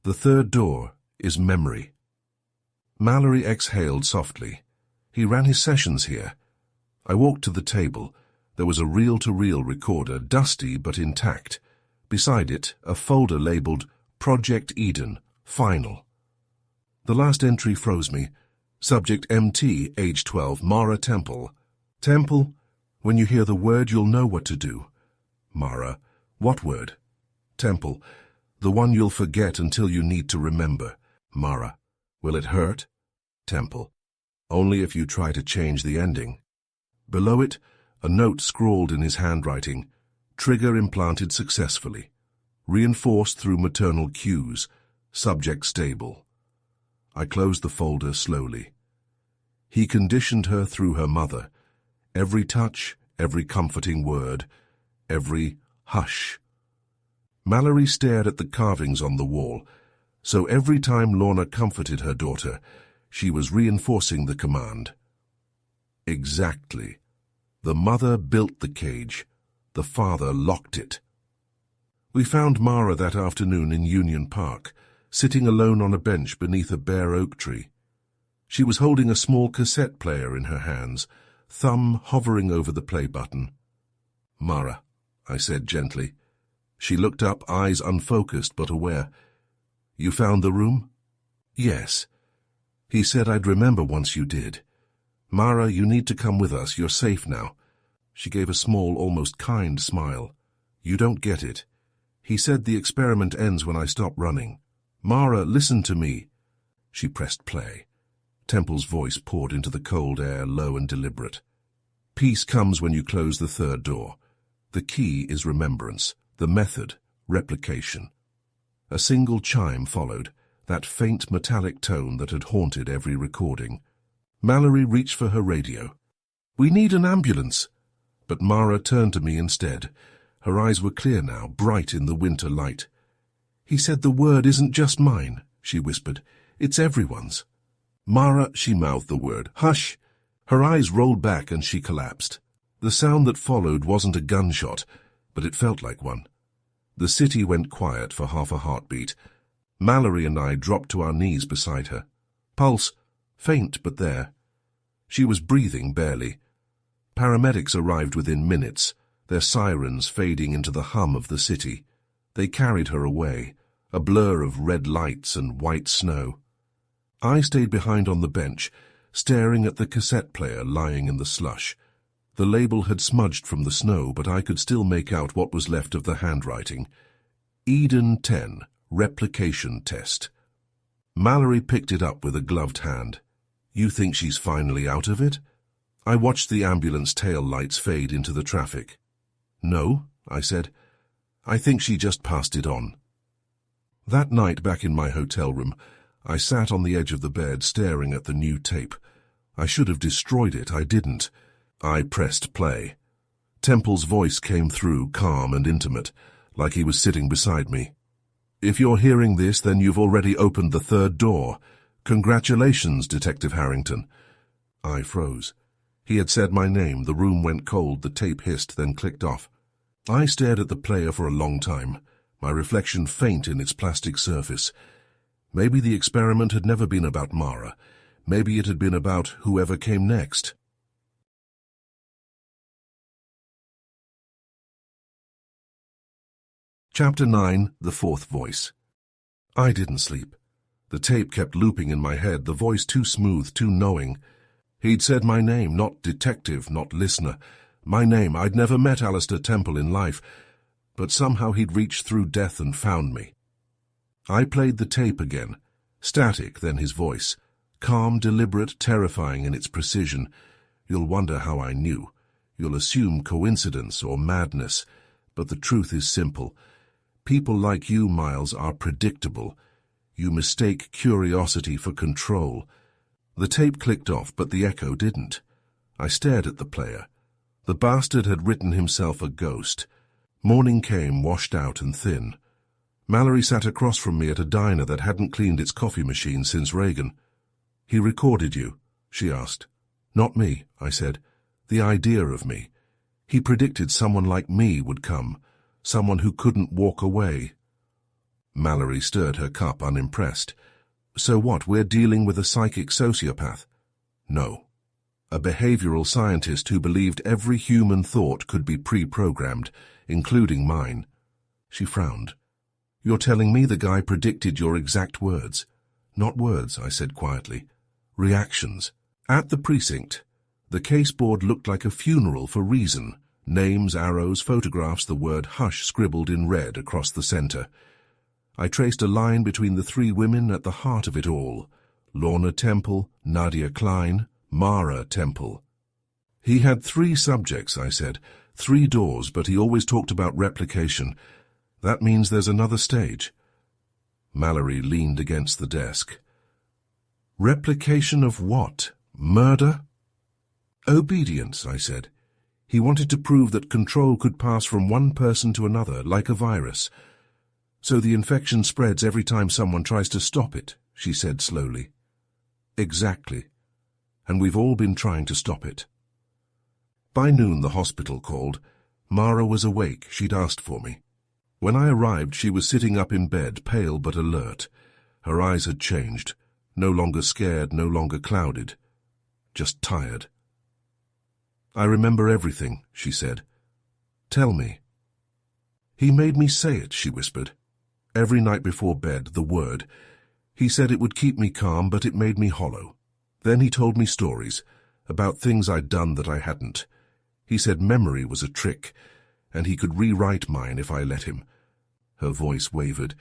The third door is memory. Mallory exhaled softly. He ran his sessions here. I walked to the table. There was a reel-to-reel recorder, dusty but intact. Beside it, a folder labeled Project Eden, Final. The last entry froze me. Subject MT, age 12, Mara Temple. Temple, when you hear the word, you'll know what to do. Mara, what word? Temple, the one you'll forget until you need to remember. Mara, will it hurt? Temple, only if you try to change the ending. Below it, a note scrawled in his handwriting. Trigger implanted successfully. Reinforced through maternal cues. Subject stable. I closed the folder slowly. He conditioned her through her mother. Every touch, every comforting word, every hush. Mallory stared at the carvings on the wall, so every time Lorna comforted her daughter, she was reinforcing the command. Exactly. The mother built the cage. The father locked it. We found Mara that afternoon in Union Park, sitting alone on a bench beneath a bare oak tree. She was holding a small cassette player in her hands, thumb hovering over the play button. Mara, I said gently. She looked up, eyes unfocused but aware. You found the room? Yes. He said I'd remember once you did. Mara, you need to come with us. You're safe now. She gave a small, almost kind smile. You don't get it. He said the experiment ends when I stop running. Mara, listen to me. She pressed play. Temple's voice poured into the cold air, low and deliberate. Peace comes when you close the third door. The key is remembrance. The method, replication. A single chime followed, that faint metallic tone that had haunted every recording. Mallory reached for her radio. We need an ambulance. But Mara turned to me instead. Her eyes were clear now, bright in the winter light. He said the word isn't just mine, she whispered. It's everyone's. Mara, she mouthed the word. Hush! Her eyes rolled back and she collapsed. The sound that followed wasn't a gunshot, but it felt like one. The city went quiet for half a heartbeat. Mallory and I dropped to our knees beside her. Pulse, faint but there. She was breathing barely. Paramedics arrived within minutes, their sirens fading into the hum of the city. They carried her away, a blur of red lights and white snow. I stayed behind on the bench, staring at the cassette player lying in the slush. The label had smudged from the snow, but I could still make out what was left of the handwriting. Eden 10, Replication Test. Mallory picked it up with a gloved hand. You think she's finally out of it? I watched the ambulance tail lights fade into the traffic. No, I said. I think she just passed it on. That night back in my hotel room, I sat on the edge of the bed staring at the new tape. I should have destroyed it, I didn't. I pressed play. Temple's voice came through, calm and intimate, like he was sitting beside me. If you're hearing this, then you've already opened the third door. Congratulations, Detective Harrington. I froze. He had said my name, the room went cold, the tape hissed, then clicked off. I stared at the player for a long time, my reflection faint in its plastic surface. Maybe the experiment had never been about Mara. Maybe it had been about whoever came next. Chapter 9, The Fourth Voice. I didn't sleep. The tape kept looping in my head, the voice too smooth, too knowing. He'd said my name, not detective, not listener. My name. I'd never met Alastair Temple in life, but somehow he'd reached through death and found me. I played the tape again. Static, then his voice. Calm, deliberate, terrifying in its precision. You'll wonder how I knew. You'll assume coincidence or madness. But the truth is simple. People like you, Miles, are predictable. You mistake curiosity for control. The tape clicked off, but the echo didn't. I stared at the player. The bastard had written himself a ghost. Morning came, washed out and thin. Mallory sat across from me at a diner that hadn't cleaned its coffee machine since Reagan. "He recorded you?" she asked. "Not me," I said. "The idea of me. He predicted someone like me would come. Someone who couldn't walk away." Mallory stirred her cup, unimpressed. "So what, we're dealing with a psychic sociopath?" "No. A behavioral scientist who believed every human thought could be pre-programmed, including mine." She frowned. "You're telling me the guy predicted your exact words?" "Not words," I said quietly. "Reactions." At the precinct, the case board looked like a funeral for reason. Names, arrows, photographs, the word hush scribbled in red across the center. I traced a line between the three women at the heart of it all. Lorna Temple, Nadia Klein, Mara Temple. "He had 3 subjects," I said. 3 doors, but he always talked about replication. That means there's another stage." Mallory leaned against the desk. "Replication of what? Murder?" "Obedience," I said. "He wanted to prove that control could pass from one person to another, like a virus. So the infection spreads every time someone tries to stop it," she said slowly. "Exactly. And we've all been trying to stop it." By noon the hospital called. Mara was awake. She'd asked for me. When I arrived, she was sitting up in bed, pale but alert. Her eyes had changed. No longer scared, no longer clouded. Just tired. "I remember everything," she said. "Tell me." "He made me say it," she whispered. "Every night before bed, the word. He said it would keep me calm, but it made me hollow. Then he told me stories, about things I'd done that I hadn't. He said memory was a trick, and he could rewrite mine if I let him." Her voice wavered.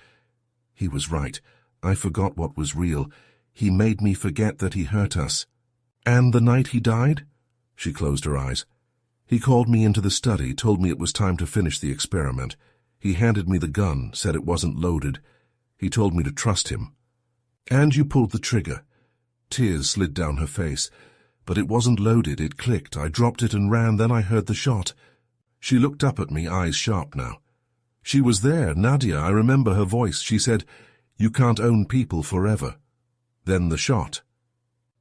"He was right. I forgot what was real. He made me forget that he hurt us." "And the night he died?" She closed her eyes. "He called me into the study, told me it was time to finish the experiment. He handed me the gun, said it wasn't loaded. He told me to trust him." "And you pulled the trigger." Tears slid down her face. "But it wasn't loaded, it clicked. I dropped it and ran, then I heard the shot." She looked up at me, eyes sharp now. "She was there, Nadia, I remember her voice. She said, 'You can't own people forever.' Then the shot."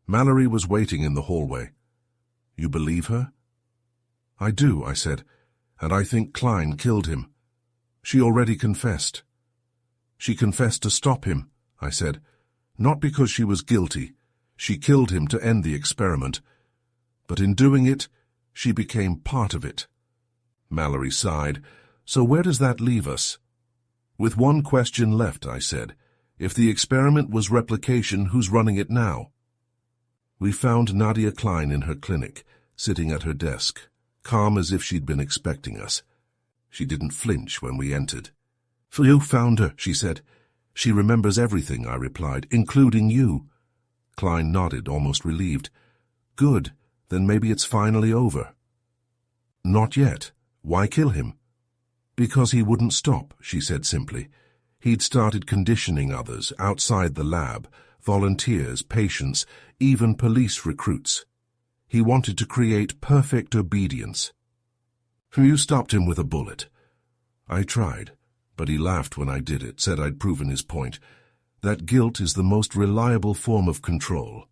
Mallory was waiting in the hallway. "You believe her?" "I do," I said, "and I think Klein killed him. She already confessed." "She confessed to stop him," I said. "Not because she was guilty. She killed him to end the experiment. But in doing it, she became part of it." Mallory sighed. "So where does that leave us?" "With one question left," I said. "If the experiment was replication, who's running it now?" We found Nadia Klein in her clinic, sitting at her desk, calm as if she'd been expecting us. She didn't flinch when we entered. "You found her," she said. "She remembers everything," I replied, "including you." Klein nodded, almost relieved. "Good, then maybe it's finally over." "Not yet. Why kill him?" "Because he wouldn't stop," she said simply. "He'd started conditioning others outside the lab, volunteers, patients, even police recruits. He wanted to create perfect obedience." "You stopped him with a bullet." "I tried, but he laughed when I did it, said I'd proven his point. That guilt is the most reliable form of control."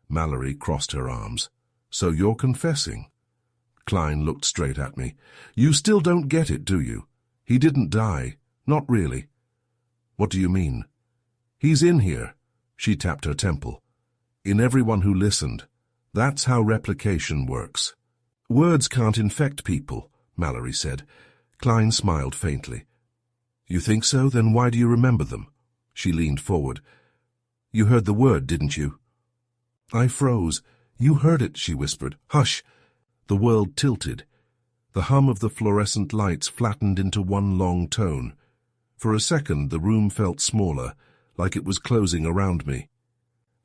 Mallory crossed her arms. "So you're confessing?" Klein looked straight at me. "You still don't get it, do you? He didn't die. Not really." "What do you mean?" "He's in here." She tapped her temple. "In everyone who listened. That's how replication works." "Words can't infect people," Mallory said. Klein smiled faintly. You think so? Then why do you remember them? She leaned forward. You heard the word, didn't you? I froze. You heard it, she whispered. Hush! The world tilted. The hum of the fluorescent lights flattened into one long tone. For a second, the room felt smaller, like it was closing around me.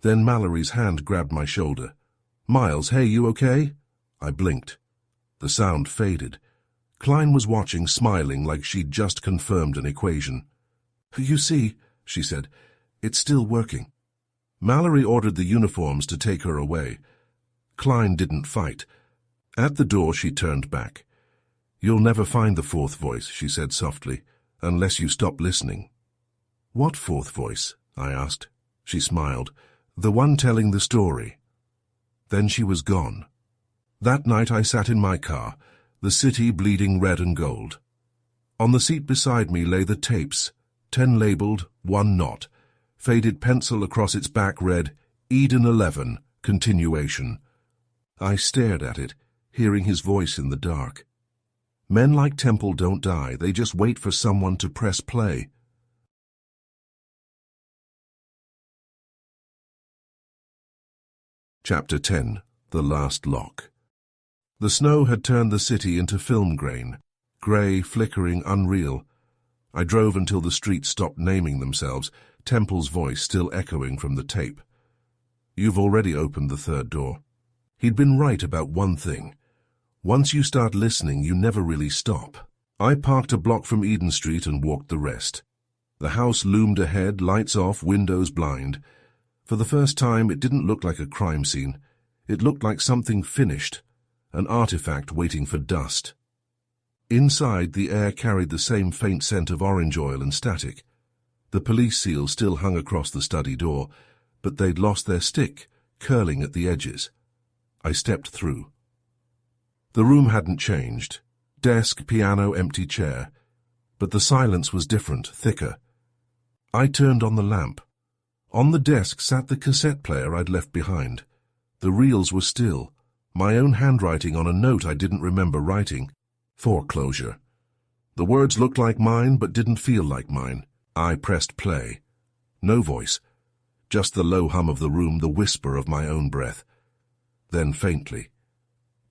Then Mallory's hand grabbed my shoulder. Miles, hey, you okay? I blinked. The sound faded. Klein was watching, smiling like she'd just confirmed an equation. You see, she said, it's still working. Mallory ordered the uniforms to take her away. Klein didn't fight. At the door, she turned back. You'll never find the fourth voice, she said softly, unless you stop listening. What fourth voice? I asked. She smiled. The one telling the story. Then she was gone. That night I sat in my car, the city bleeding red and gold. On the seat beside me lay the tapes, 10 labeled, 1 not. Faded pencil across its back read, Eden 11, continuation. I stared at it, hearing his voice in the dark. Men like Temple don't die, they just wait for someone to press play. Chapter 10. The Last Lock. The snow had turned the city into film grain, grey, flickering, unreal. I drove until the streets stopped naming themselves, Temple's voice still echoing from the tape. You've already opened the third door. He'd been right about one thing. Once you start listening, you never really stop. I parked a block from Eden Street and walked the rest. The house loomed ahead, lights off, windows blind. For the first time, it didn't look like a crime scene. It looked like something finished, an artifact waiting for dust. Inside, the air carried the same faint scent of orange oil and static. The police seal still hung across the study door, but they'd lost their stick, curling at the edges. I stepped through. The room hadn't changed. Desk, piano, empty chair. But the silence was different, thicker. I turned on the lamp. On the desk sat the cassette player I'd left behind. The reels were still. My own handwriting on a note I didn't remember writing. Foreclosure. The words looked like mine, but didn't feel like mine. I pressed play. No voice. Just the low hum of the room, the whisper of my own breath. Then faintly,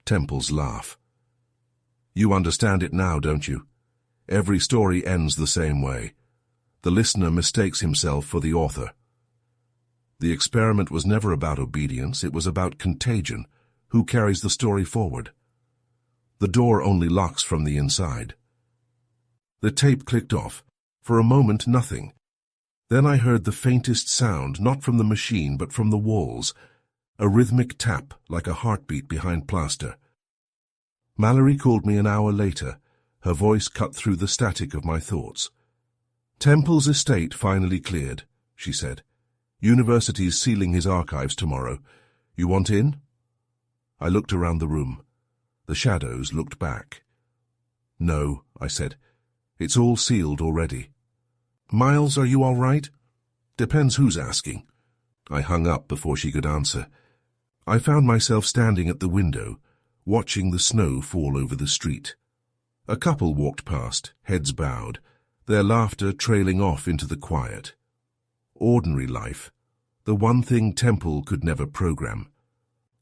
Temple's laugh. You understand it now, don't you? Every story ends the same way. The listener mistakes himself for the author. The experiment was never about obedience, it was about contagion. Who carries the story forward? The door only locks from the inside. The tape clicked off. For a moment, nothing. Then I heard the faintest sound, not from the machine, but from the walls. A rhythmic tap, like a heartbeat behind plaster. Mallory called me an hour later. Her voice cut through the static of my thoughts. Temple's estate finally cleared, she said. University's sealing his archives tomorrow. You want in? I looked around the room. The shadows looked back. No, I said. It's all sealed already. Miles, are you all right? Depends who's asking. I hung up before she could answer. I found myself standing at the window, watching the snow fall over the street. A couple walked past, heads bowed, their laughter trailing off into the quiet. Ordinary life, the one thing Temple could never program.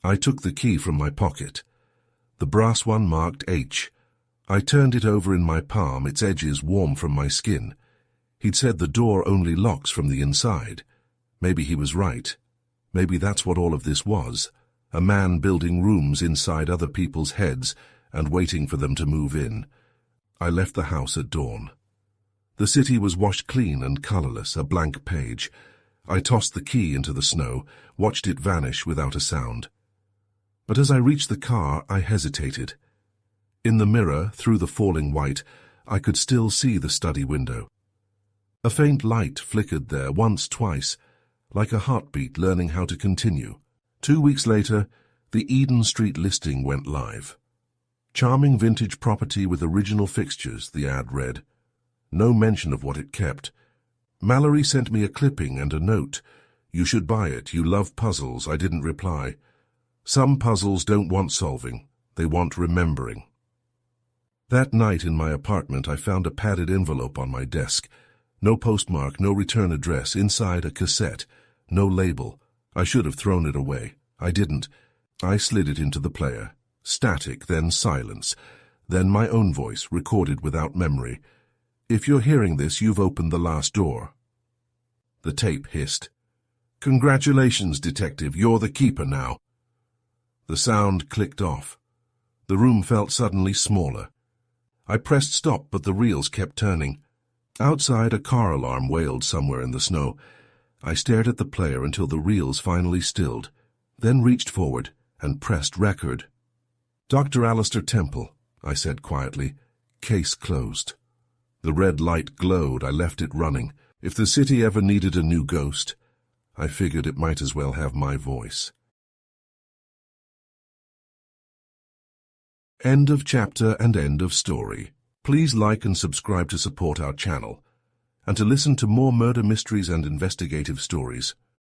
I took the key from my pocket. The brass one marked H. I turned it over in my palm, its edges warm from my skin. He'd said the door only locks from the inside. Maybe he was right. Maybe that's what all of this was. A man building rooms inside other people's heads and waiting for them to move in. I left the house at dawn. The city was washed clean and colorless, a blank page. I tossed the key into the snow, watched it vanish without a sound. But as I reached the car, I hesitated. In the mirror, through the falling white, I could still see the study window. A faint light flickered there once, twice, like a heartbeat learning how to continue. 2 weeks later, the Eden Street listing went live. Charming vintage property with original fixtures, the ad read. No mention of what it kept. Mallory sent me a clipping and a note. You should buy it. You love puzzles. I didn't reply. Some puzzles don't want solving. They want remembering. That night in my apartment, I found a padded envelope on my desk. No postmark, no return address, inside a cassette, no label. I should have thrown it away. I didn't. I slid it into the player. Static, then silence, then my own voice, recorded without memory. If you're hearing this, you've opened the last door. The tape hissed. Congratulations, detective, you're the keeper now. The sound clicked off. The room felt suddenly smaller. I pressed stop, but the reels kept turning. Outside, a car alarm wailed somewhere in the snow. I stared at the player until the reels finally stilled, then reached forward and pressed record. Dr. Alastair Temple, I said quietly. Case closed. The red light glowed. I left it running. If the city ever needed a new ghost, I figured it might as well have my voice. End of chapter and end of story. Please like and subscribe to support our channel, and to listen to more murder mysteries and investigative stories.